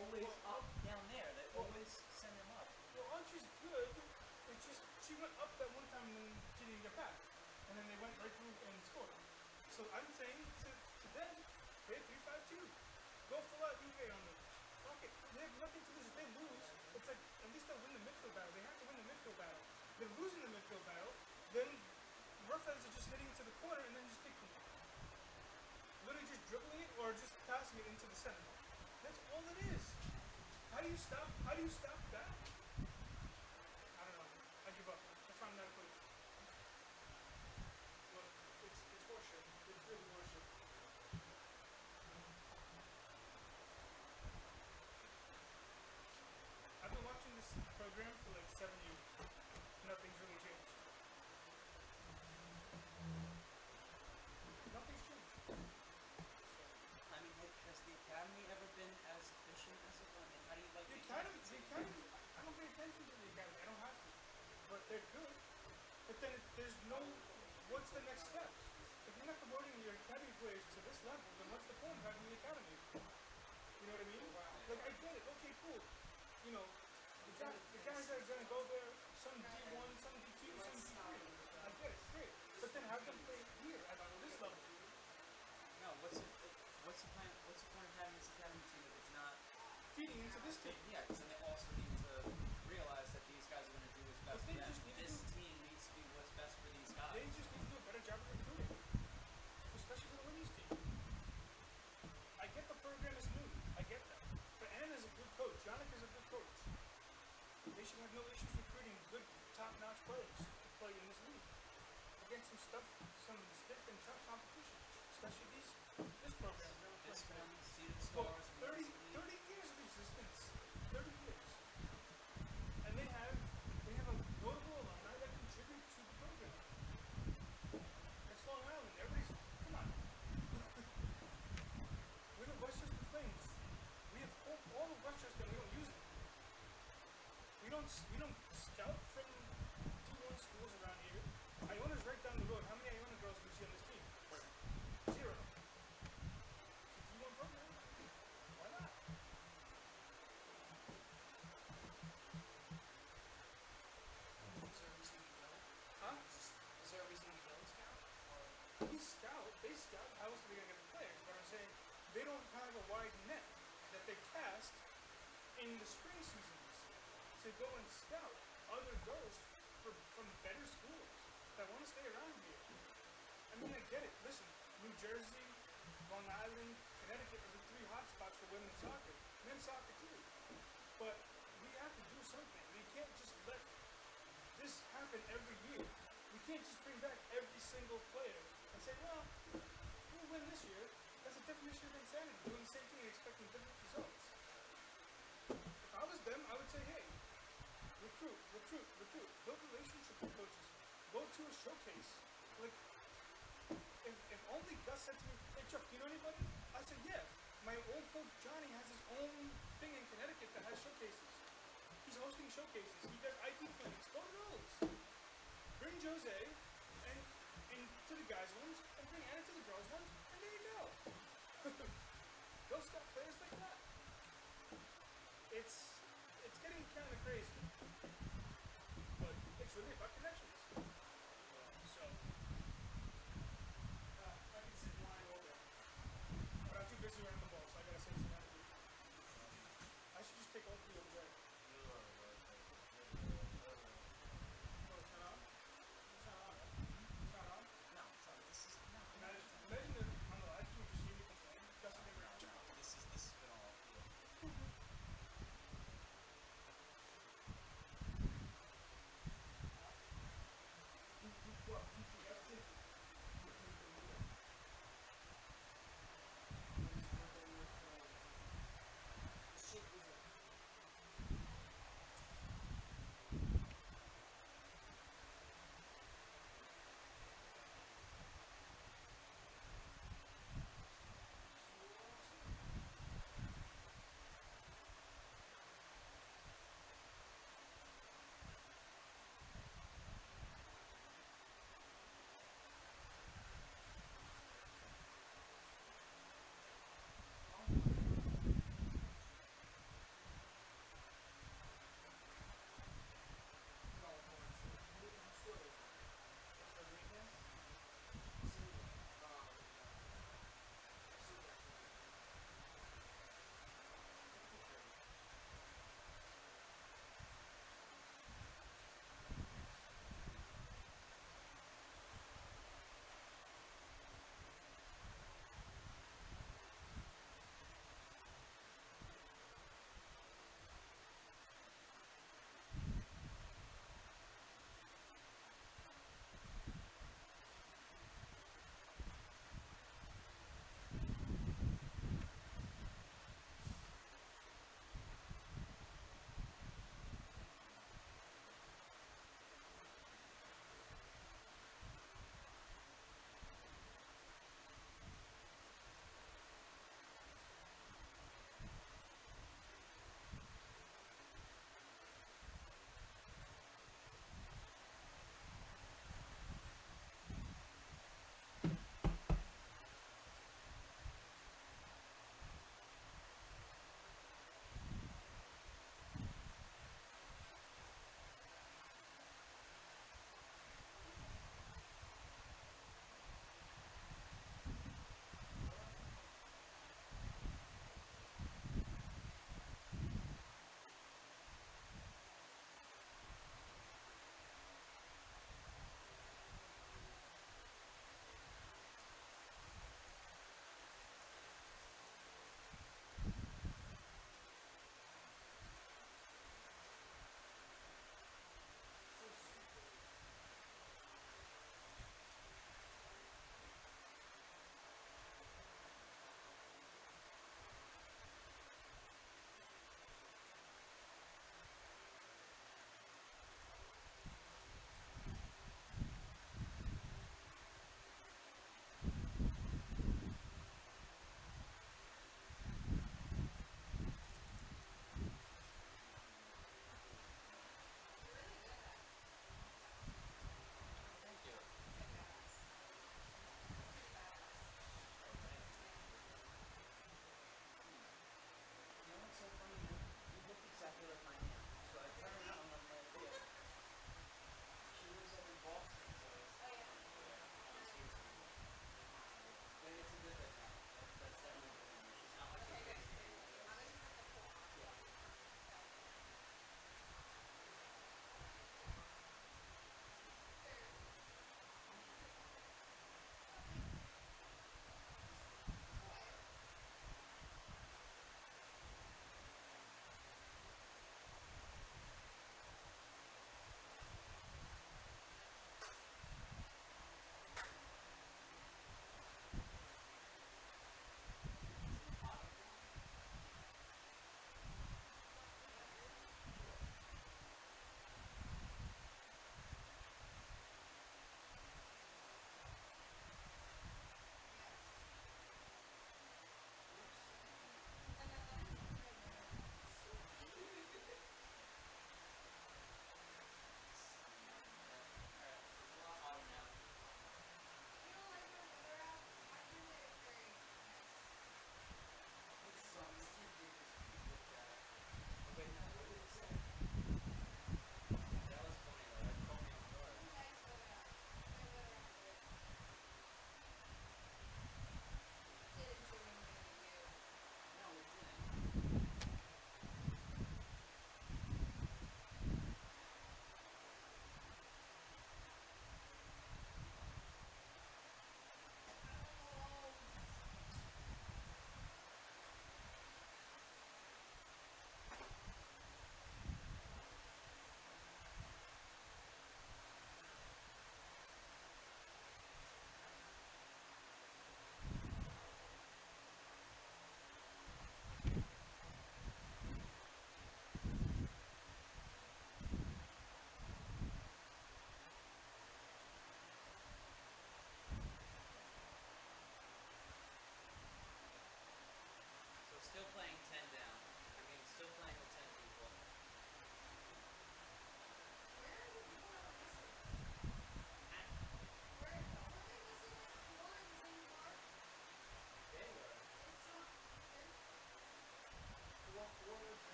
Speaker 1: always up down there. They always send him up.
Speaker 3: Well, Archie's good. It's just she went up that one time and then she didn't get back. And then they went right through and scored. So I'm saying to them, play 3-5-2. Go full out UV on them. Fuck it. They have nothing to lose. If they lose, it's like at least they'll win the midfield battle. They have to win the midfield battle. They're losing the midfield battle, then roughheads are just hitting it to the corner and then just kicking it. Literally just dribbling it or just passing it into the center. That's all it is. How do you stop that? I don't know. I give up. That's why I'm not a coach. Look, it's horseshit. It's really horseshit. I've been watching this program for like 7 years. Nothing's really changed. Nothing's changed.
Speaker 1: I mean, has the academy ever been as efficient as it was? I mean, how do you like
Speaker 3: The academy, I don't pay attention to the academy. I don't have to. But they're good. But then there's no, what's the next step? If you're not promoting your academy players to this level, then what's the point of having the academy? You know what I mean? Like, I get it. Okay, cool. You know, the guys that are going to go there, some D1, some D2, some D3. I get it. Great. But then have them play here at this level.
Speaker 1: No, what's the point of having this academy team if it's not
Speaker 3: feeding into this team?
Speaker 1: Yeah, because then they also need to realize that these guys are going to do what's best for them. This team needs to be what's best for these guys.
Speaker 3: They just need to do a better job of recruiting, especially for the women's team. I get the program is new. I get that. But Ann is a good coach. Yannick is a good coach. They should have no issues recruiting good, top-notch players to play in this league against some stiff and tough competition. Especially this program.
Speaker 1: This one, Seeded Stars.
Speaker 3: 30 years of existence. 30 years. And they have a notable alumni that contribute to the program. That's Long Island. Everybody's, come on. We're the Westchester Flames. We have all of Westchester and we don't use it. We don't scout from D1 schools around here. Iona's right down the road. How many Iona girls do you see on this team? 0. It's a D1 program. Why not?
Speaker 4: Is there a reason you don't?
Speaker 3: Huh?
Speaker 4: Is there a reason you don't scout?
Speaker 3: They scout. How else are they going to get the players? But I'm saying they don't have a wide net that they cast in the spring seasons to go and scout other girls from better schools that want to stay around here. I mean, I get it. Listen, New Jersey, Long Island, Connecticut are the 3 hotspots for women's soccer. Men's soccer too. But we have to do something. We can't just let this happen every year. We can't just bring back every single player and say, well, we'll win this year. That's a definition of insanity. Doing the same thing and expecting different results. If I was them, I would say, hey, recruit. Build relationships with coaches. Go to a showcase. Like, if only Gus said to me, hey Chuck, do you know anybody? I said, yeah. My old coach Johnny has his own thing in Connecticut that has showcases. He's hosting showcases. He does IT clinics. Go to those. Bring Jose and to the guys' ones, and bring Anna to the girls' ones, and there you go. Go scout players like that. It's getting kind of crazy, but it's really about connections. So, I can sit in line all day, but I'm too busy running the ball, so I gotta save some energy. I should just take all 3 over there. Oh, turn on? Turn on, right? Turn on?
Speaker 1: No, sorry, this is no.
Speaker 3: Imagine that on the live stream, just hear me complain. Justin Bieber.
Speaker 1: No, this has been all.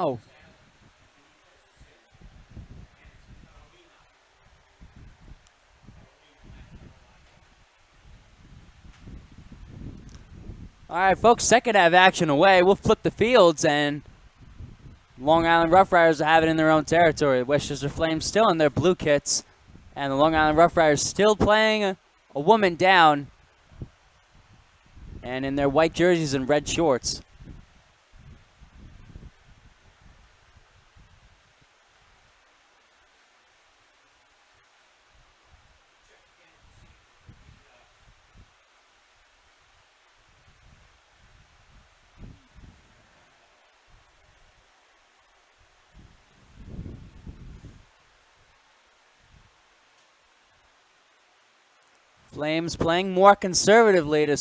Speaker 1: Oh. All right, folks, second half action away. We'll flip the fields, and Long Island Rough Riders will have it in their own territory. Westchester Flames still in their blue kits, and the Long Island Rough Riders still playing a woman down, and in their white jerseys and red shorts. Flames playing more conservatively to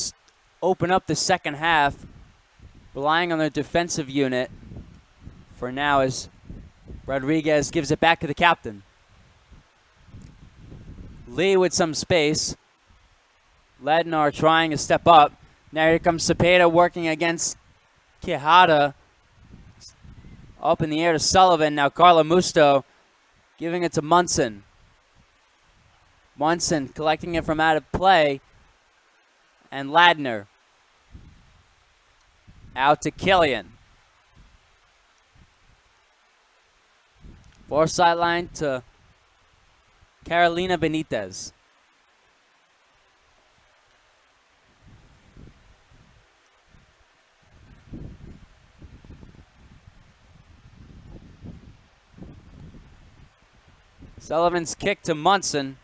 Speaker 1: open up the second half, relying on their defensive unit for now as Rodriguez gives it back to the captain. Lee with some space. Lednar trying to step up. Now here comes Cepeda working against Quijada. Up in the air to Sullivan. Now Carla Musto giving it to Munson. Munson collecting it from out of play. And Ladner. Out to Killian. Far sideline to Carolina Benitez. Sullivan's kick to Munson.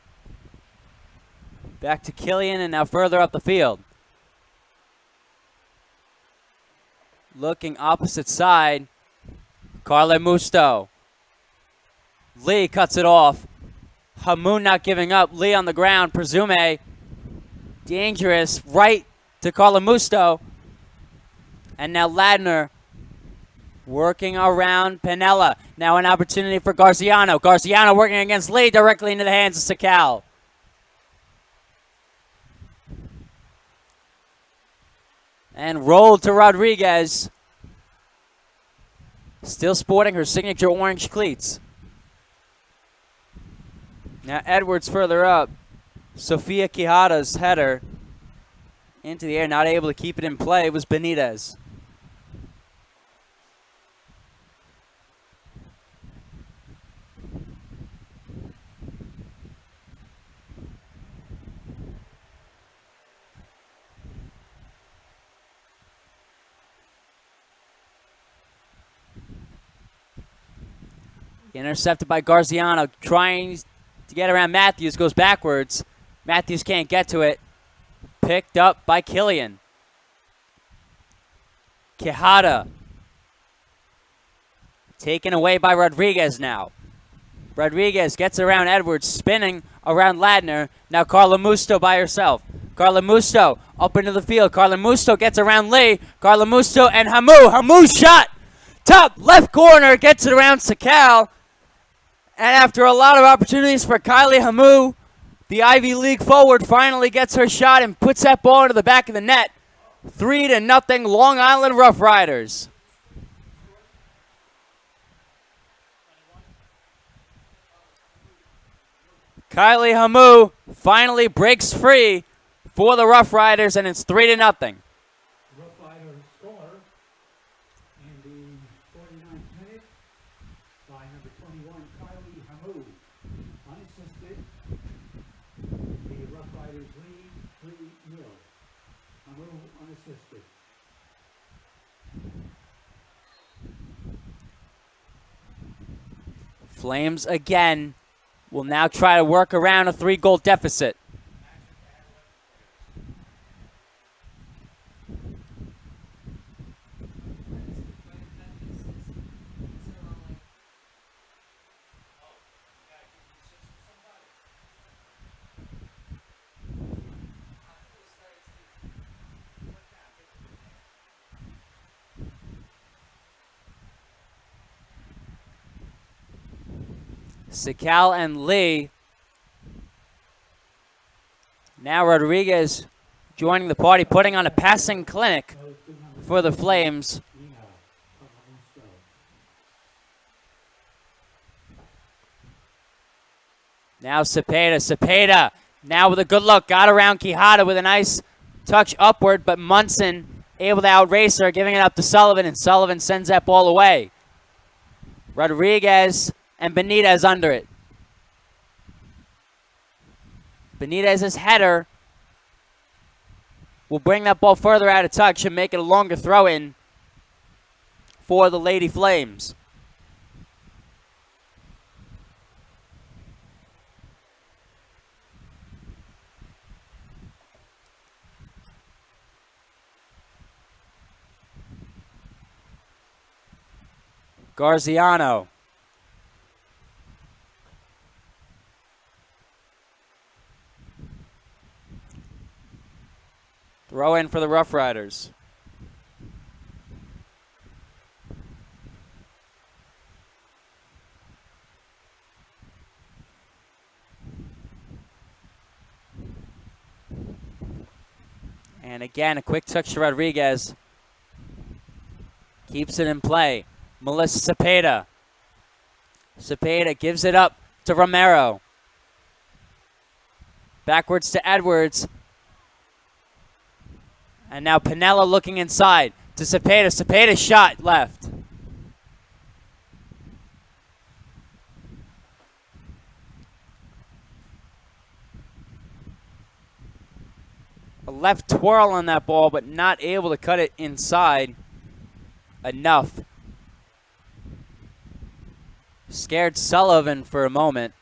Speaker 1: Back to Killian and now further up the field. Looking opposite side. Carla Musto. Lee cuts it off. Hamoun not giving up. Lee on the ground. Presume dangerous. Right to Carla Musto. And now Ladner working around Pinella. Now an opportunity for Garciano. Garciano working against Lee directly into the hands of Sakal. And rolled to Rodriguez. Still sporting her signature orange cleats. Now Edwards further up. Sofia Quijada's header into the air, not able to keep it in play. It was Benitez. Intercepted by Garciano, trying to get around Matthews, goes backwards. Matthews can't get to it. Picked up by Killian. Quijada. Taken away by Rodriguez now. Rodriguez gets around Edwards, spinning around Ladner. Now Carla Musto by herself. Carla Musto up into the field. Carla Musto gets around Lee. Carla Musto and Hamu. Hamu shot. Top left corner, gets it around Sakal. And after a lot of opportunities for Kylie Hamu, the Ivy League forward finally gets her shot and puts that ball into the back of the net. 3-0 Long Island Rough Riders. Kylie Hamu finally breaks free for the Rough Riders, and it's 3-0.
Speaker 2: Rough Rider score in the 49th minute by number 21, Kylie Hamu. Unassisted, the Rough Riders lead 3-0. Hamu unassisted.
Speaker 1: Flames again will now try to work around a 3-goal deficit. Sakal and Lee. Now Rodriguez joining the party, putting on a passing clinic for the Flames. Now Cepeda. Cepeda now with a good look. Got around Quijada with a nice touch upward, but Munson able to outrace her, giving it up to Sullivan, and Sullivan sends that ball away. Rodriguez and Benitez under it. Benitez's header will bring that ball further out of touch and make it a longer throw-in for the Lady Flames. Garziano. Throw in for the Rough Riders. And again, a quick touch to Rodriguez. Keeps it in play. Melissa Cepeda. Cepeda gives it up to Romero. Backwards to Edwards. And now Pinella looking inside to Cepeda. Cepeda's shot left. A left twirl on that ball, but not able to cut it inside enough. Scared Sullivan for a moment.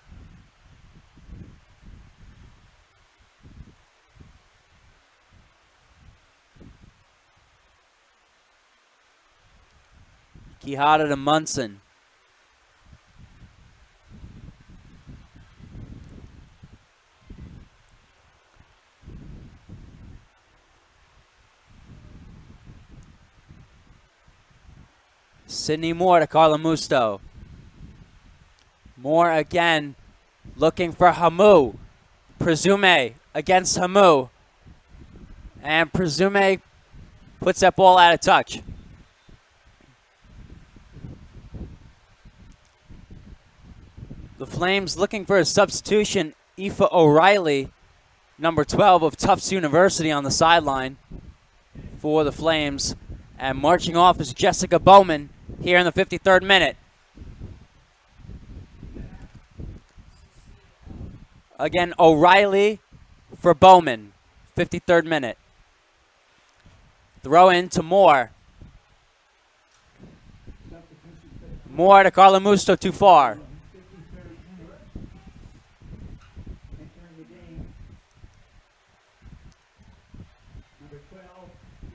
Speaker 1: Quijada to Munson. Sydney Moore to Carla Musto. Moore again looking for Hamu. Presume against Hamu. And Presume puts that ball out of touch. The Flames looking for a substitution. Aoife O'Reilly, number 12 of Tufts University, on the sideline for the Flames. And marching off is Jessica Bowman here in the 53rd minute. Again, O'Reilly for Bowman, 53rd minute. Throw in to Moore. Moore to Carla Musto, too far.
Speaker 2: Entering the game, number 12,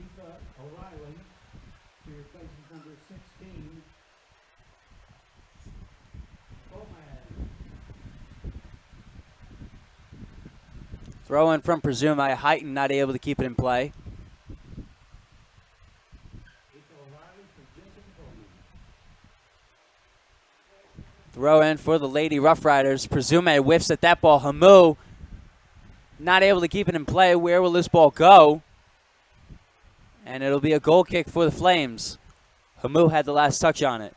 Speaker 2: Aoife O'Reilly, to replace number 16, Bowman.
Speaker 1: Throw in from Presume. Heighton not able to keep it in play.
Speaker 2: Aoife O'Reilly for Jessica Bowman.
Speaker 1: Throw in for the Lady Rough Riders. Presume whiffs at that ball. Hamu not able to keep it in play. Where will this ball go? And it'll be a goal kick for the Flames. Hamu had the last touch on it.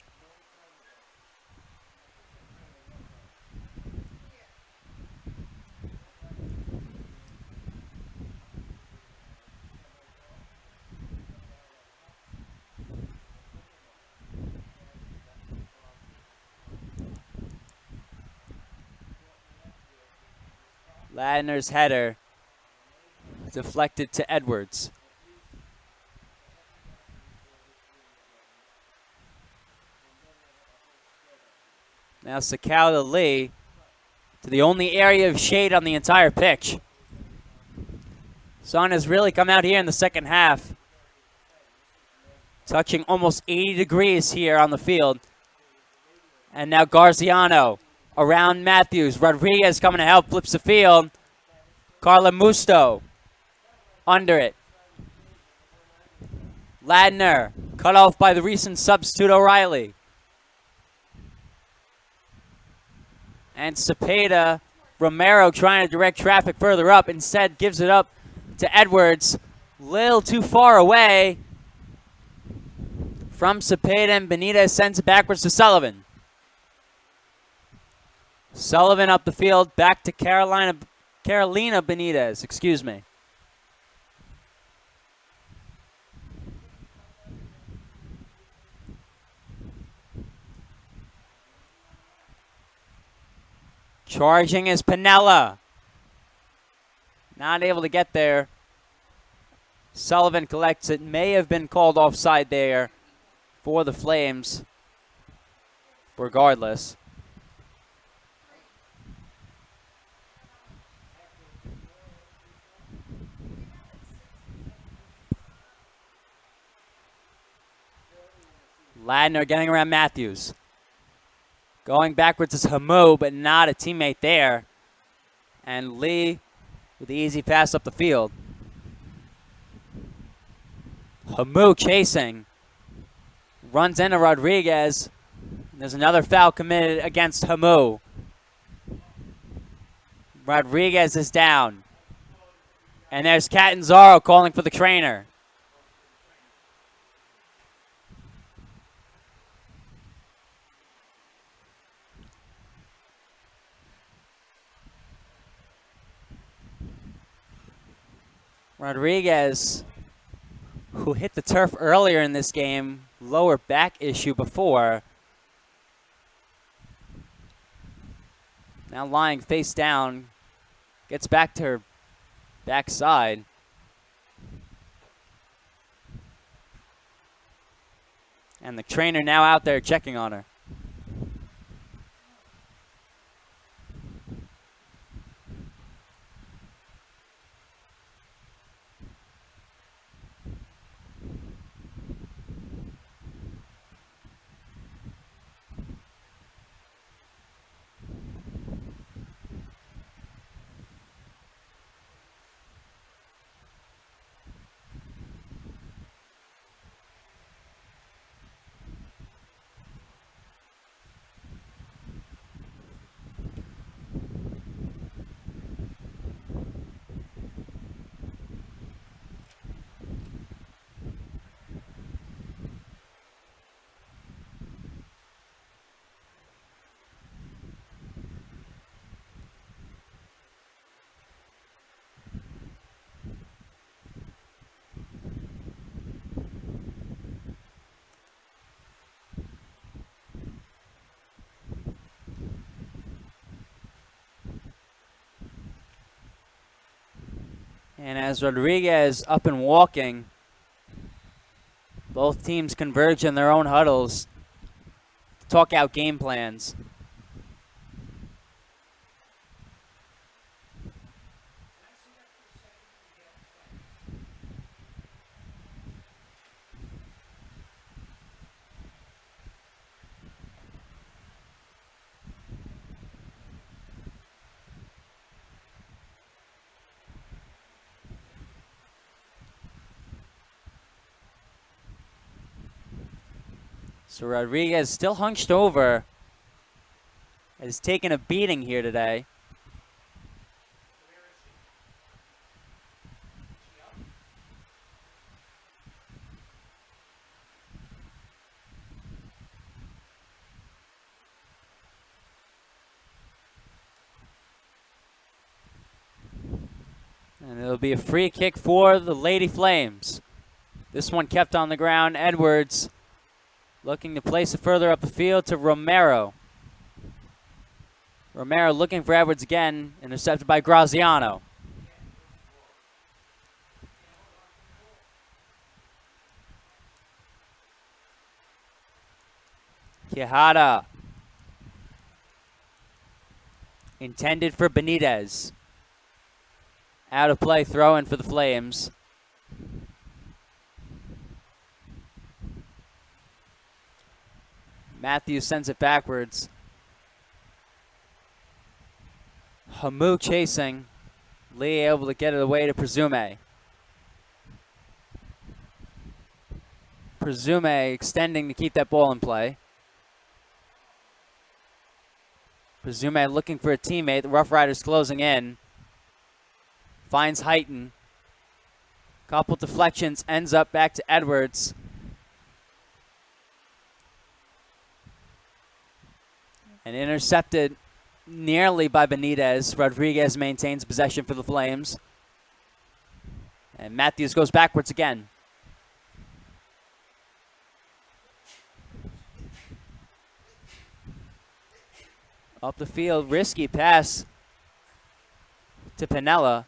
Speaker 1: Ladner's header deflected to Edwards. Now Sakau to Lee, to the only area of shade on the entire pitch. Sun has really come out here in the second half, touching almost 80 degrees here on the field. And now Garziano around Matthews. Rodriguez coming to help, flips the field. Carla Musto under it. Ladner cut off by the recent substitute O'Reilly. And Cepeda, Romero trying to direct traffic further up. Instead gives it up to Edwards. Little too far away from Cepeda, and Benitez sends it backwards to Sullivan. Sullivan up the field, back to Carolina Benitez, excuse me. Charging is Piniella. Not able to get there. Sullivan collects it. May have been called offside there for the Flames. Regardless. Ladner getting around Matthews. Going backwards is Hamu, but not a teammate there. And Lee with the easy pass up the field. Hamu chasing. Runs into Rodriguez. There's another foul committed against Hamu. Rodriguez is down. And there's Catanzaro calling for the trainer. Rodriguez, who hit the turf earlier in this game, lower back issue before. Now lying face down, gets back to her backside. And the trainer now out there checking on her. And as Rodriguez up and walking, both teams converge in their own huddles to talk out game plans. So Rodriguez still hunched over, has taken a beating here today. And it'll be a free kick for the Lady Flames. This one kept on the ground. Edwards looking to place it further up the field to Romero. Romero looking for Edwards again, intercepted by Graziano. Quijada. Intended for Benitez. Out of play, throw in for the Flames. Matthews sends it backwards. Hamu chasing. Lee able to get it away to Presume. Presume extending to keep that ball in play. Presume looking for a teammate. The Rough Riders closing in. Finds Heighton. Couple deflections. Ends up back to Edwards. And intercepted nearly by Benitez. Rodriguez maintains possession for the Flames. And Matthews goes backwards again. Up the field, risky pass to Piniella.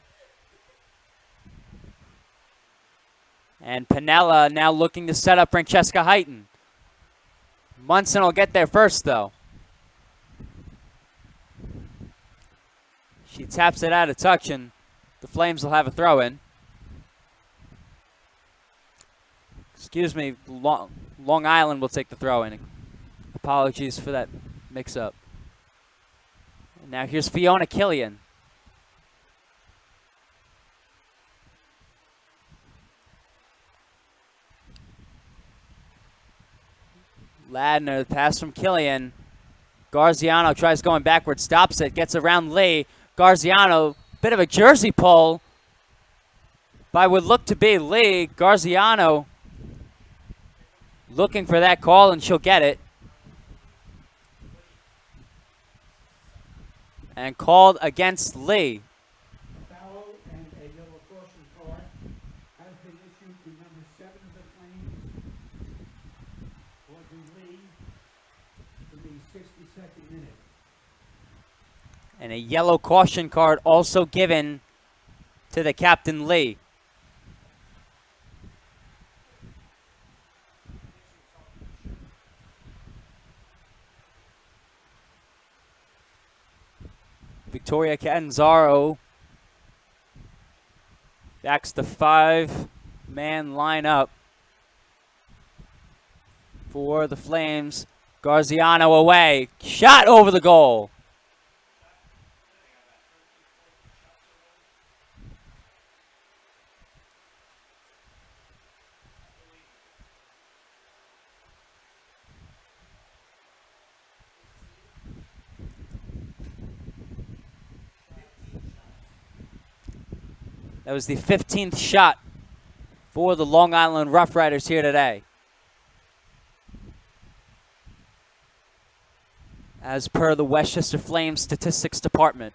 Speaker 1: And Piniella now looking to set up Francesca Heighton. Munson will get there first, though. She taps it out of touch, and the Flames will have a throw-in. Excuse me, Long Island will take the throw-in. Apologies for that mix-up. And now here's Fiona Killian. Ladner, the pass from Killian. Garziano tries going backwards, stops it, gets around Lee. Garziano, bit of a jersey pull by what looked to be Lee. Garziano looking for that call, and she'll get it. And called against Lee.
Speaker 2: Foul and a yellow caution card has been issued to number 7 of the Flames, Audrey Lee, in the 62nd minute.
Speaker 1: And a yellow caution card also given to the captain Lee. Victoria Catanzaro backs the 5-man lineup for the Flames. Garziano away. Shot over the goal. That was the 15th shot for the Long Island Rough Riders here today. As per the Westchester Flames Statistics Department.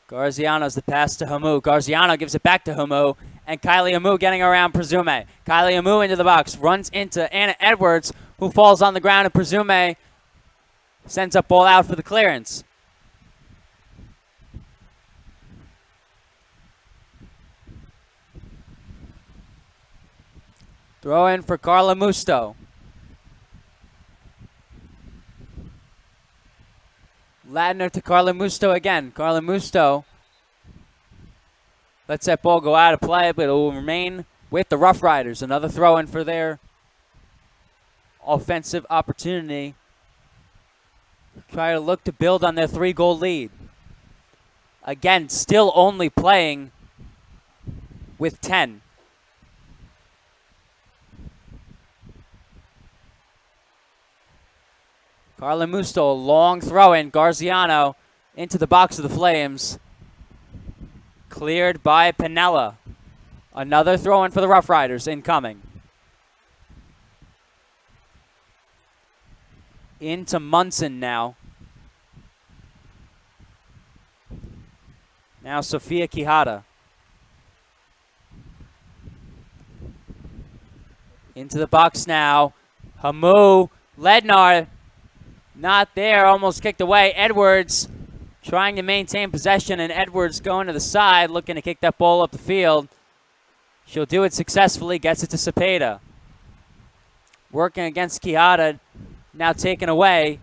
Speaker 1: Garziano's the pass to Hamu. Garziano gives it back to Hamu. And Kylie Hamu getting around Presume. Kylie Hamu into the box. Runs into Anna Edwards, who falls on the ground, and Presume sends up ball out for the clearance. Throw in for Carla Musto. Ladner to Carla Musto again. Carla Musto lets that ball go out of play, but it will remain with the Rough Riders. Another throw in for their offensive opportunity. Try to look to build on their 3-goal lead. Again, still only playing with 10. Carla Musto, a long throw in. Garziano into the box of the Flames. Cleared by Piniella. Another throw in for the Rough Riders incoming. Into Munson now. Now Sophia Quijada. Into the box now. Hamu. Lednar. Not there, almost kicked away. Edwards trying to maintain possession, and Edwards going to the side, looking to kick that ball up the field. She'll do it successfully, gets it to Cepeda. Working against Quijada, now taken away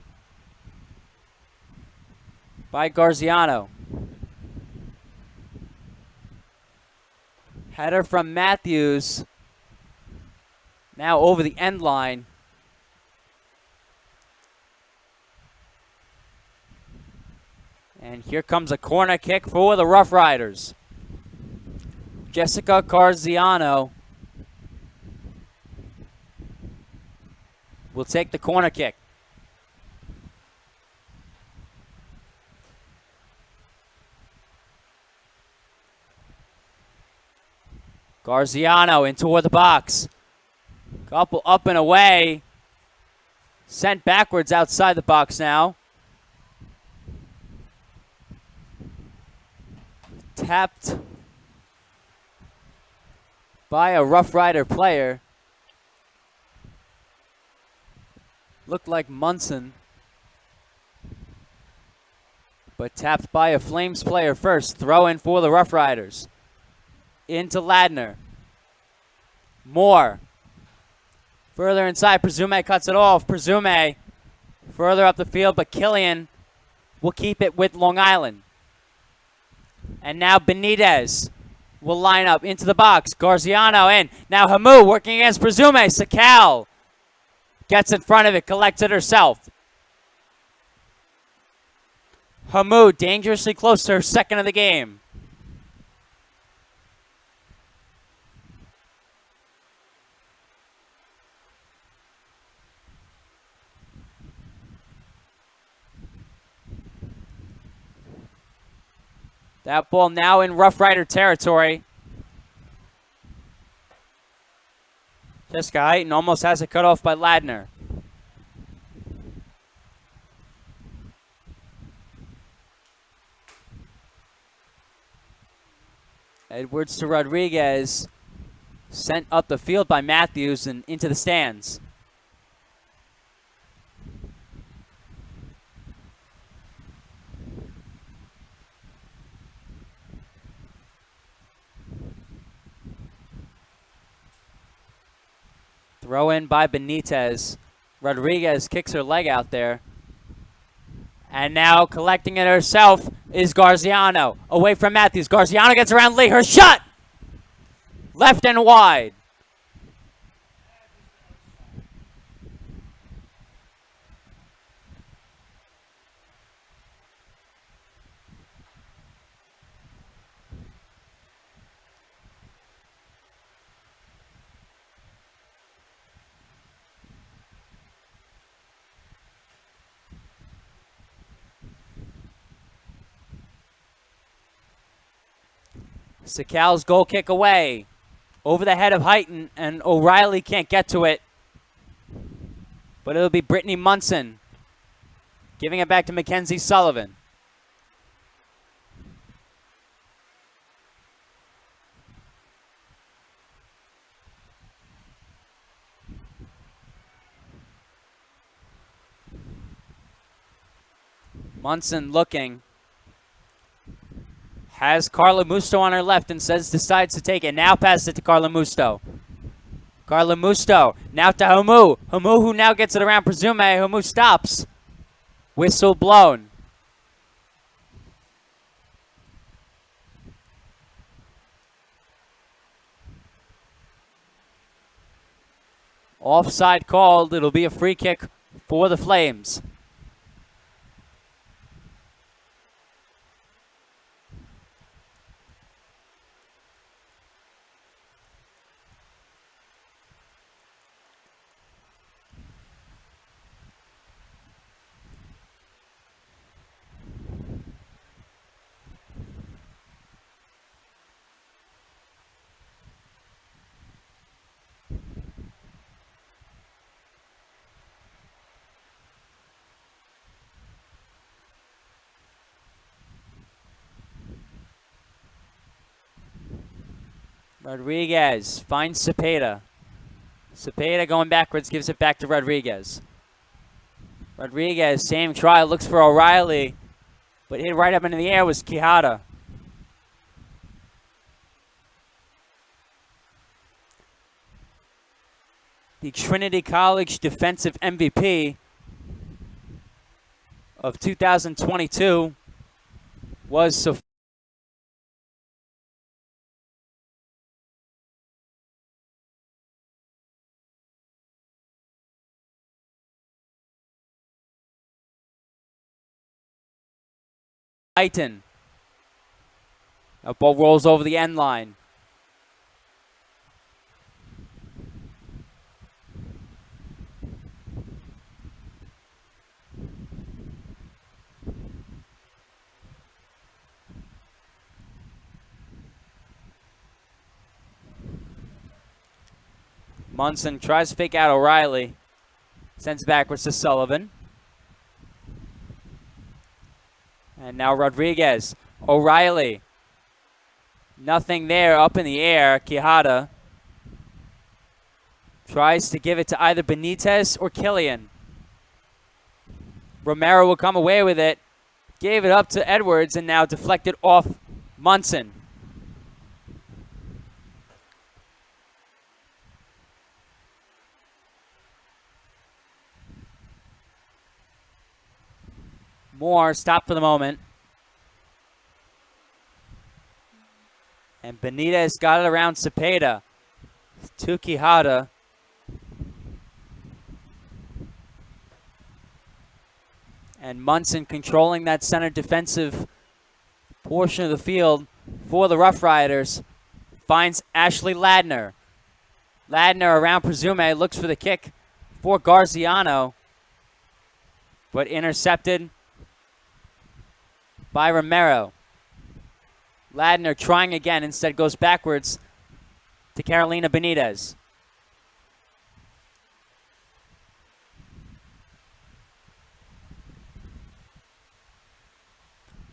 Speaker 1: by Garziano. Header from Matthews, now over the end line. And here comes a corner kick for the Rough Riders. Jessica Garziano will take the corner kick. Garziano in toward the box. Couple up and away. Sent backwards outside the box now. Tapped by a Rough Rider player. Looked like Munson. But tapped by a Flames player first. Throw in for the Rough Riders. Into Ladner. Moore. Further inside, Presume cuts it off. Presume further up the field, but Killian will keep it with Long Island. And now Benitez will line up into the box. Garziano in. Now Hamu working against Presume. Sakal gets in front of it, collects it herself. Hamu dangerously close to her second of the game. That ball now in Rough Rider territory. Jessica Heighton almost has it cut off by Ladner. Edwards to Rodriguez. Sent up the field by Matthews and into the stands. Throw in by Benitez. Rodriguez kicks her leg out there. And now collecting it herself is Garziano. Away from Matthews. Garziano gets around Lee. Her shot! Left and wide. Sakal's goal kick away. Over the head of Heighton, and O'Reilly can't get to it. But it'll be Brittany Munson giving it back to Mackenzie Sullivan. Munson looking. Has Carla Musto on her left and decides to take it. Now passes it to Carla Musto. Carla Musto now to Hamu. Hamu who now gets it around Presume. Hamu stops. Whistle blown. Offside called. It'll be a free kick for the Flames. Rodriguez finds Cepeda. Cepeda going backwards, gives it back to Rodriguez. Rodriguez, same try, looks for O'Reilly, but hit right up into the air was Quijada. The Trinity College defensive MVP of 2022 was Sophia Heighton. That ball rolls over the end line. Munson tries to fake out O'Reilly. Sends backwards to Sullivan. And now Rodriguez. O'Reilly. Nothing there, up in the air. Quijada tries to give it to either Benitez or Killian. Romero will come away with it. Gave it up to Edwards and now deflected off Munson. Moore stopped for the moment. And Benitez got it around Cepeda to Quijada. And Munson controlling that center defensive portion of the field for the Rough Riders. Finds Ashley Ladner. Ladner around Presume, looks for the kick for Garziano. But intercepted by Romero. Ladner trying again, instead goes backwards to Carolina Benitez.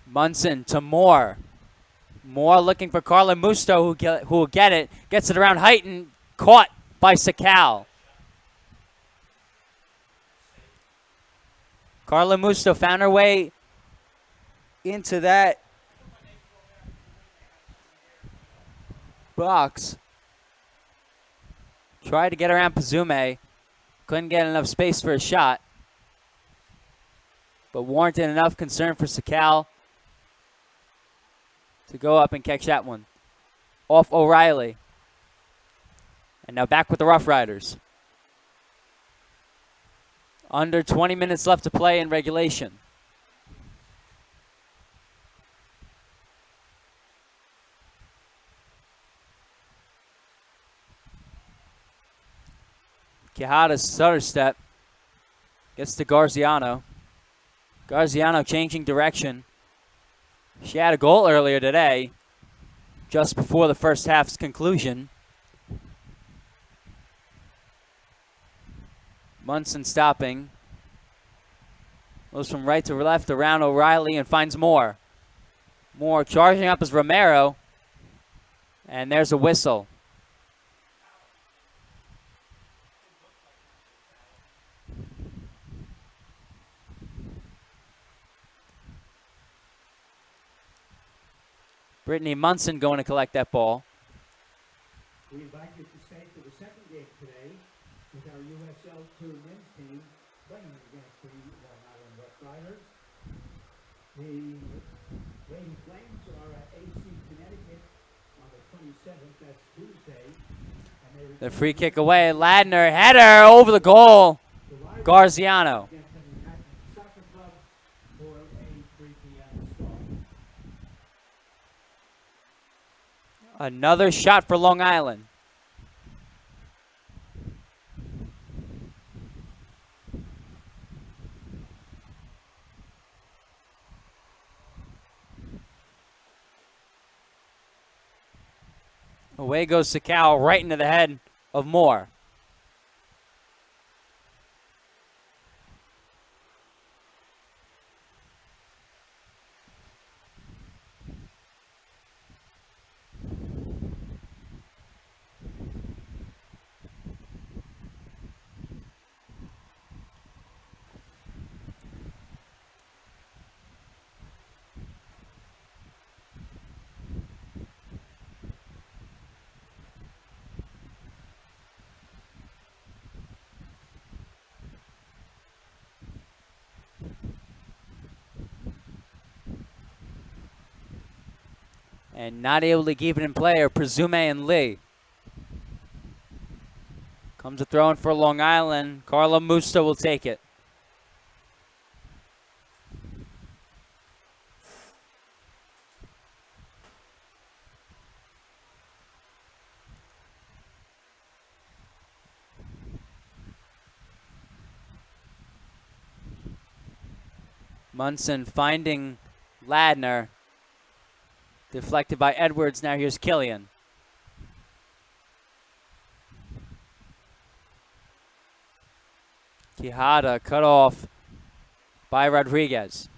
Speaker 1: Munson to Moore. Moore looking for Carla Musto, who will get it. Gets it around Heighton, caught by Sakal. Carla Musto found her way into that box. Tried to get around Pazume. Couldn't get enough space for a shot. But warranted enough concern for Sakal to go up and catch that one. Off O'Reilly. And now back with the Rough Riders. Under 20 minutes left to play in regulation. Quijada's stutter step gets to Garziano. Garziano changing direction. She had a goal earlier today, just before the first half's conclusion. Munson stopping. Goes from right to left around O'Reilly and finds Moore. Moore charging up as Romero. And there's a whistle. Brittany Munson going to collect that ball.
Speaker 2: We invite you to stay for the second game today with our USL 2 men's team playing against the Long Island Rough Riders. The Lady Flames are at AC Connecticut on the 27th. That's Tuesday. And
Speaker 1: The free kick away. Ladner, header over the goal. Garziano.
Speaker 2: against the Manhattan Soccer Club for a 3 p.m. start.
Speaker 1: Another shot for Long Island. Away goes Sakal right into the head of Moore. And not able to keep it in play are Presume and Lee. Comes a throw in for Long Island. Carla Musto will take it. Munson finding Ladner. Deflected by Edwards. Now here's Killian. Quijada cut off by Rodriguez.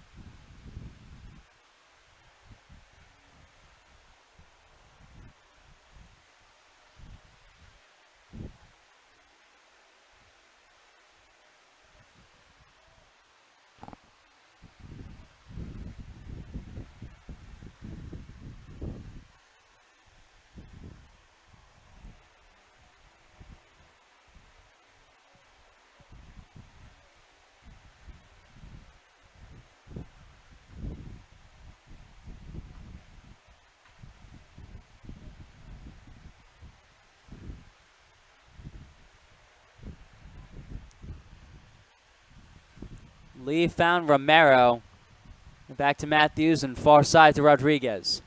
Speaker 1: Lee found Romero. Back to Matthews and far side to Rodriguez.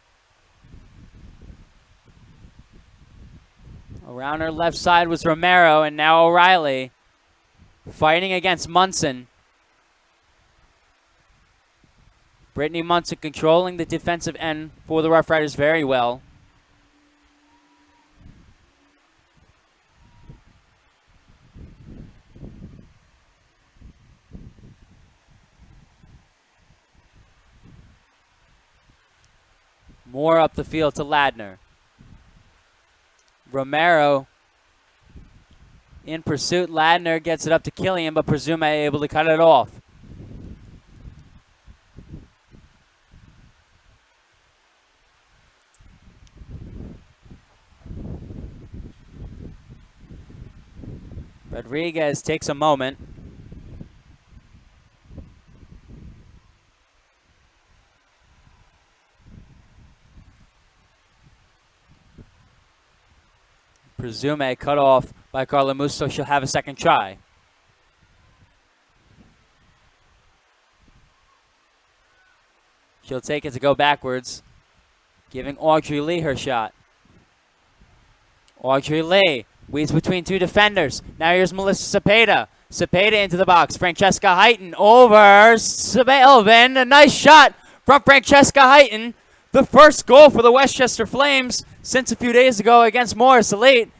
Speaker 1: Around her left side was Romero, and now O'Reilly fighting against Munson. Brittany Munson controlling the defensive end for the Rough Riders very well. More up the field to Ladner. Romero in pursuit. Ladner gets it up to Killian, but Presume able to cut it off. Rodriguez takes a moment. Presume cut off by Carla Musso. She'll have a second try. She'll take it to go backwards, giving Audrey Lee her shot. Audrey Lee weaves between two defenders. Now here's Melissa Cepeda. Cepeda into the box. Francesca Heighton over Sullivan. A nice shot from Francesca Heighton. The first goal for the Westchester Flames since a few days ago against Morris Elite.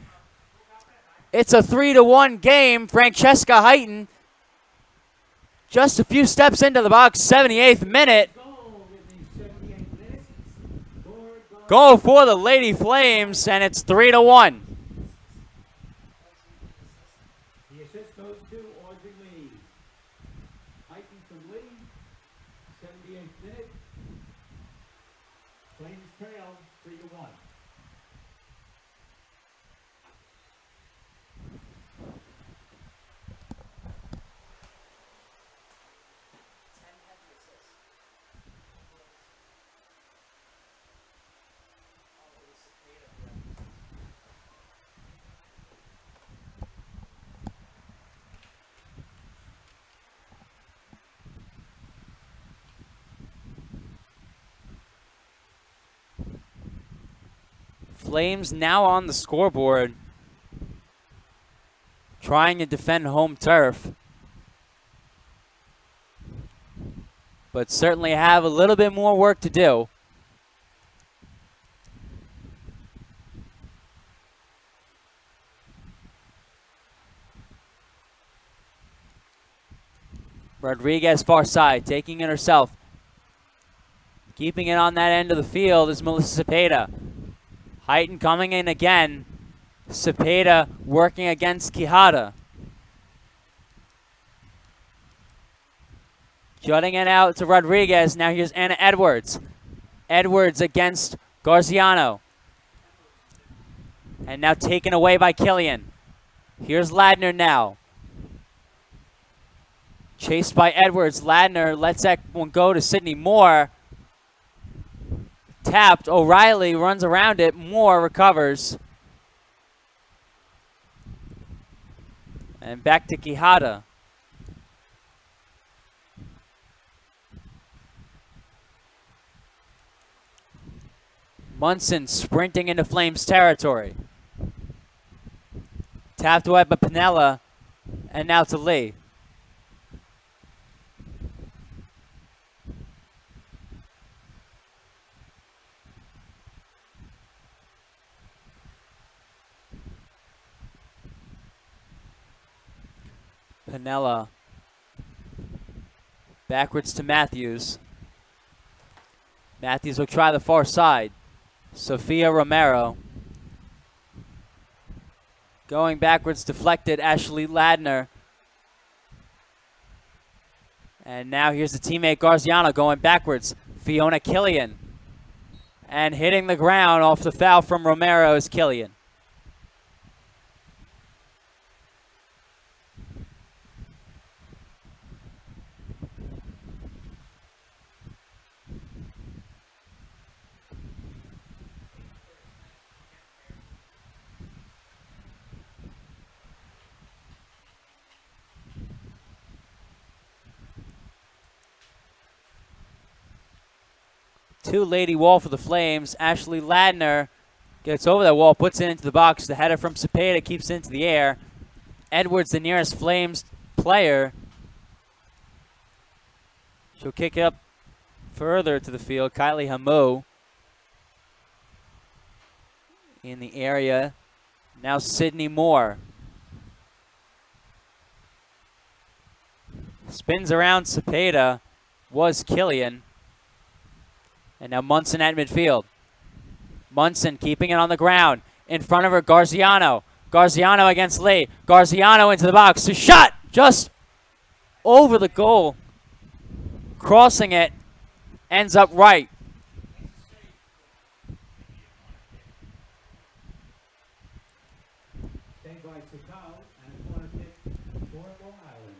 Speaker 1: It's a 3-1 game. Francesca Heighton just a few steps into the box, 78th minute. Goal for the Lady Flames, and it's 3-1.
Speaker 2: The assist goes to Audrey Lee. Heighton from Lee, 78th minute. Flames trail 3-1.
Speaker 1: Flames now on the scoreboard, trying to defend home turf, but certainly have a little bit more work to do. Rodriguez far side, taking it herself. Keeping it on that end of the field is Melissa Cepeda. Heighton coming in again. Cepeda working against Quijada. Jutting it out to Rodriguez. Now here's Anna Edwards. Edwards against Garziano. And now taken away by Killian. Here's Ladner now. Chased by Edwards. Ladner lets that one go to Sydney Moore. Tapped. O'Reilly runs around it. Moore recovers. And back to Quijada. Munson sprinting into Flames territory. Tapped away by Pinella. And now to Lee. Pinella. Backwards to Matthews. Matthews will try the far side. Sophia Romero. Going backwards, deflected, Ashley Ladner. And now here's the teammate Garziano going backwards. Fiona Killian. And hitting the ground off the foul from Romero is Killian. Two-lady wall for the Flames. Ashley Ladner gets over that wall, puts it into the box. The header from Cepeda keeps it into the air. Edwards, the nearest Flames player. She'll kick it up further to the field. Kylie Hamu in the area. Now Sydney Moore. Spins around Cepeda. Was Killian. And now Munson at midfield. Munson keeping it on the ground. In front of her, Garziano. Garziano against Lee. Garziano into the box. A shot just over the goal. Crossing it. Ends up right.
Speaker 2: Saved by Sakal and a corner kick for Long Island.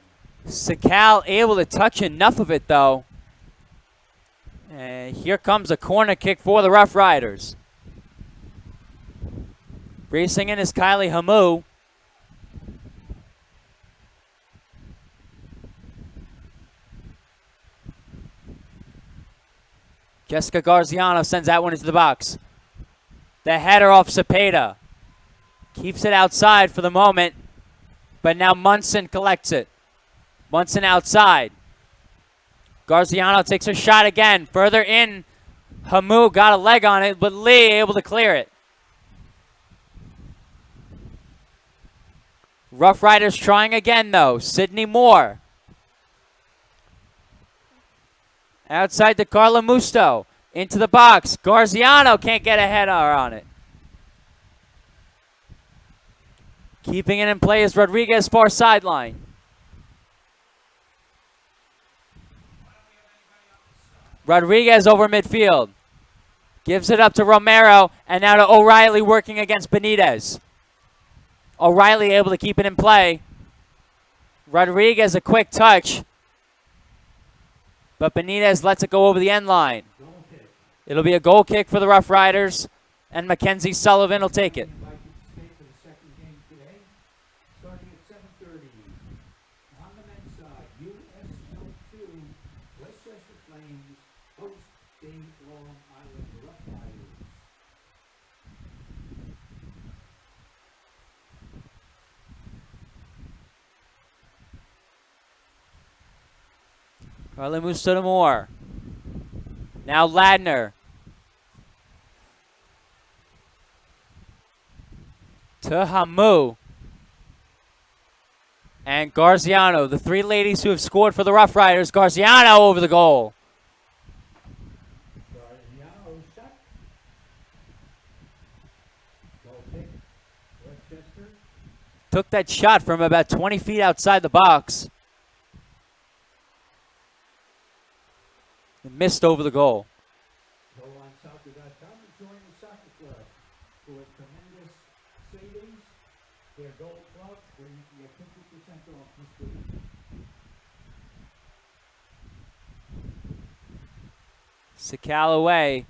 Speaker 1: Sakal able to touch enough of it, though. And here comes a corner kick for the Rough Riders. Racing in is Kylie Hamu. Jessica Garziano sends that one into the box. The header off Cepeda. Keeps it outside for the moment, but now Munson collects it. Munson outside. Garziano takes a shot again. Further in, Hamu got a leg on it, but Lee able to clear it. Rough Riders trying again, though. Sydney Moore. Outside to Carla Musto. Into the box. Garziano can't get a header on it. Keeping it in play is Rodriguez, far sideline. Rodriguez over midfield. Gives it up to Romero, and now to O'Reilly working against Benitez. O'Reilly able to keep it in play. Rodriguez a quick touch. But Benitez lets it go over the end line. It'll be a goal kick for the Rough Riders, and Mackenzie Sullivan will take it.
Speaker 2: Invited to stay for the second game today, starting at 7:30. On the men's side, USL 2, Westchester Flames host the Long Island Rough Riders.
Speaker 1: Carly moves to the Moore. Now Ladner. To Hamu. And Garziano, the three ladies who have scored for the Rough Riders. Garziano over the goal.
Speaker 2: Garziano shot. Goal kick, Westchester.
Speaker 1: Took that shot from about 20 feet outside the box. And missed over the goal.
Speaker 2: Go on soccer.com and join the soccer club for tremendous savings. Their gold club, where you can get 50% off this week.
Speaker 1: Sakal away.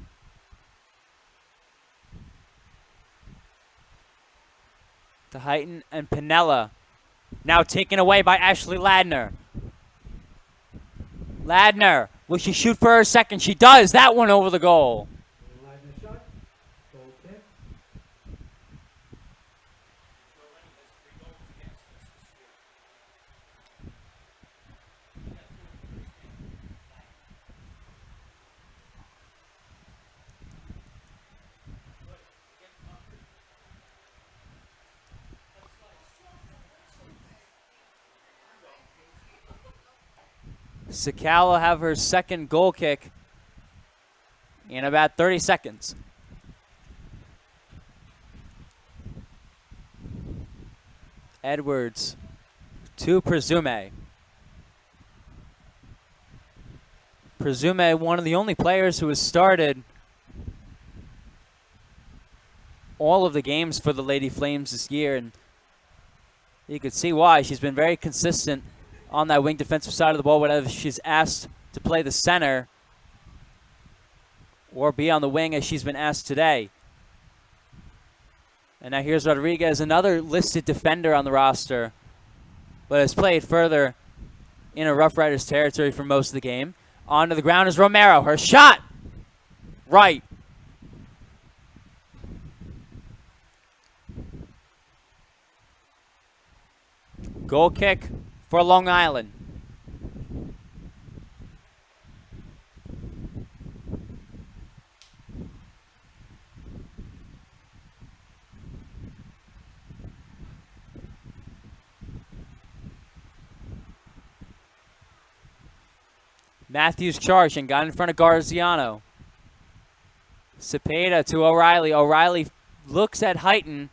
Speaker 1: To Heighton and Pinella. Now taken away by Ashley Ladner. Ladner. Will she shoot for her second? She does. That one over the goal.
Speaker 2: Ladner shot. Goal kick.
Speaker 1: Sakal will have her second goal kick in about 30 seconds. Edwards to Presume. Presume, one of the only players who has started all of the games for the Lady Flames this year, and you could see why. She's been very consistent on that wing defensive side of the ball, whether she's asked to play the center or be on the wing as she's been asked today. And now here's Rodriguez, another listed defender on the roster, but has played further in a Rough Riders territory for most of the game. Onto the ground is Romero. Her shot! Right. Goal kick for Long Island. Matthews charged and got in front of Garziano. Cepeda to O'Reilly. O'Reilly looks at Heighton,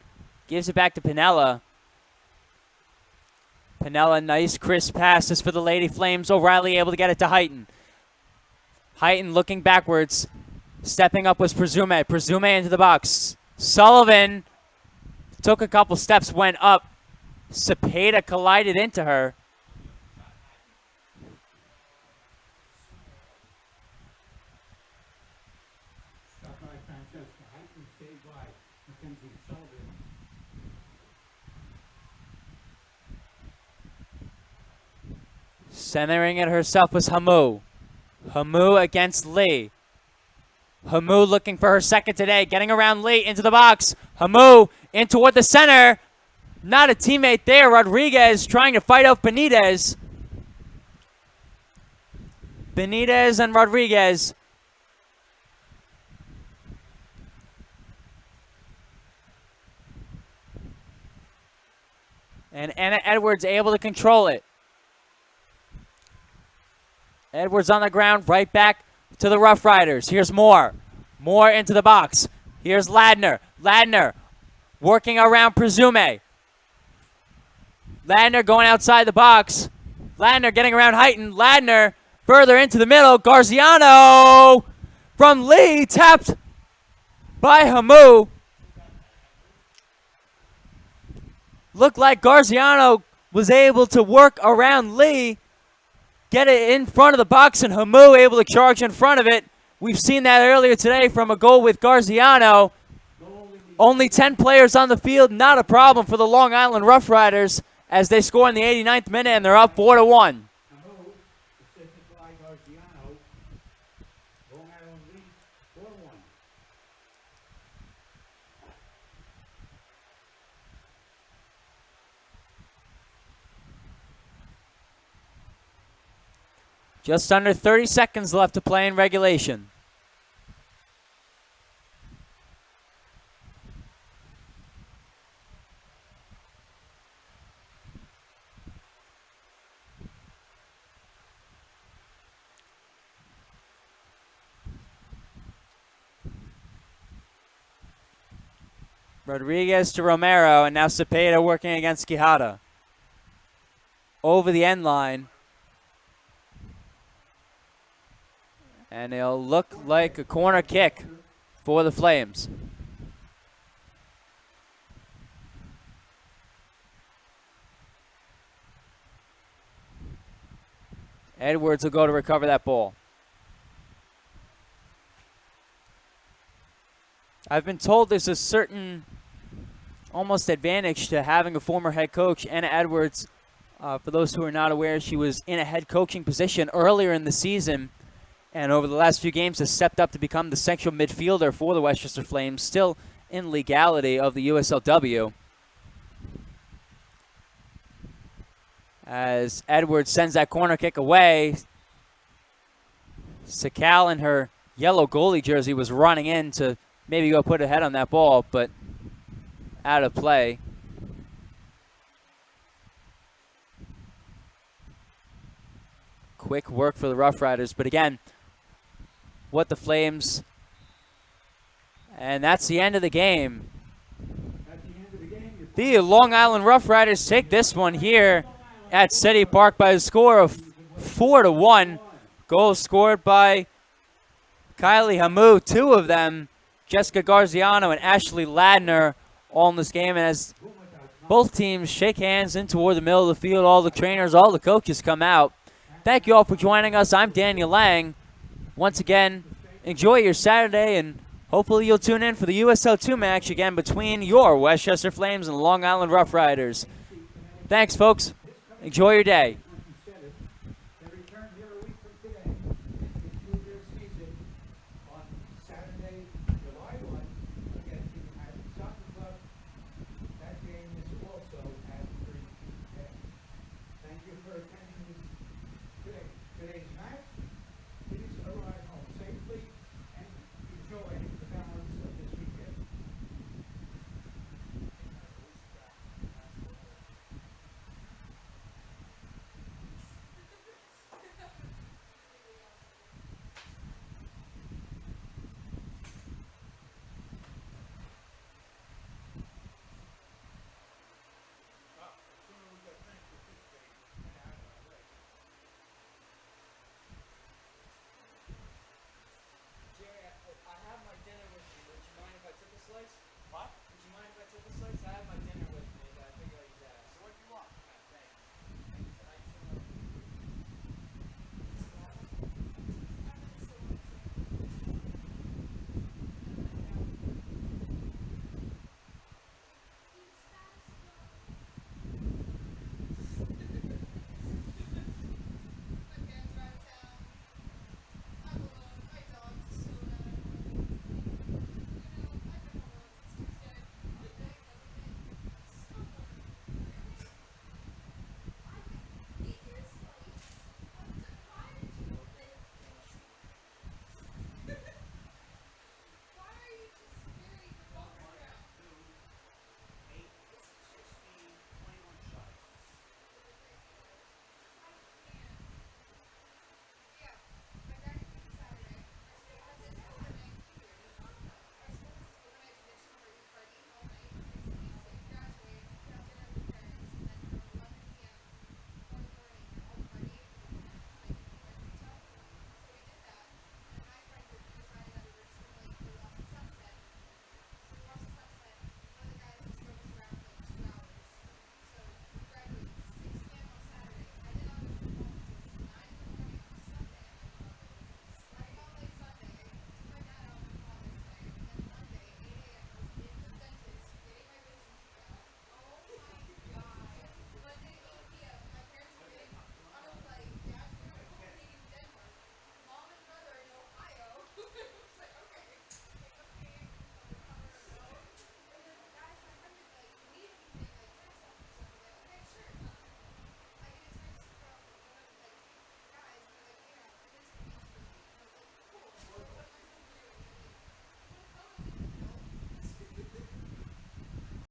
Speaker 1: gives it back to Pinella. Pinella, nice crisp passes for the Lady Flames. O'Reilly able to get it to Heighton. Heighton looking backwards. Stepping up was Presume. Presume into the box. Sullivan took a couple steps, went up. Cepeda collided into her. Centering it herself was Hamu. Hamu against Lee. Hamu looking for her second today. Getting around Lee into the box. Hamu in toward the center. Not a teammate there. Rodriguez trying to fight off Benitez. Benitez and Rodriguez. And Anna Edwards able to control it. Edwards on the ground, right back to the Rough Riders. Here's Moore. Moore into the box. Here's Ladner. Ladner working around Presume. Ladner going outside the box. Ladner getting around Heighton. Ladner further into the middle. Garziano from Lee, tapped by Hamu. Looked like Garziano was able to work around Lee, get it in front of the box, and Hamu able to charge in front of it. We've seen that earlier today from a goal with Garziano. Only 10 players on the field, not a problem for the Long Island Rough Riders as they score in the 89th minute and they're up 4-1. Just under 30 seconds left to play in regulation. Rodriguez to Romero, and now Cepeda working against Quijada. Over the end line. And it'll look like a corner kick for the Flames. Edwards will go to recover that ball. I've been told there's a certain almost advantage to having a former head coach. Anna Edwards, for those who are not aware, she was in a head coaching position earlier in the season, and over the last few games has stepped up to become the central midfielder for the Westchester Flames, still in legality of the USLW. As Edwards sends that corner kick away, Sakal in her yellow goalie jersey was running in to maybe go put a head on that ball, but out of play. Quick work for the Rough Riders. But again, what the Flames. And that's the end of the game.
Speaker 2: At the end of the game,
Speaker 1: The Long Island Rough Riders take this one here at City Park by a score of 4-1. Goals scored by Kylie Hamu, 2 of them. Jessica Garziano and Ashley Ladner all in this game. And as both teams shake hands in toward the middle of the field, all the trainers, all the coaches come out. Thank you all for joining us. I'm Daniel Lang. Once again, enjoy your Saturday, and hopefully you'll tune in for the USL 2 match again between your Westchester Flames and Long Island Rough Riders. Thanks, folks. Enjoy your day.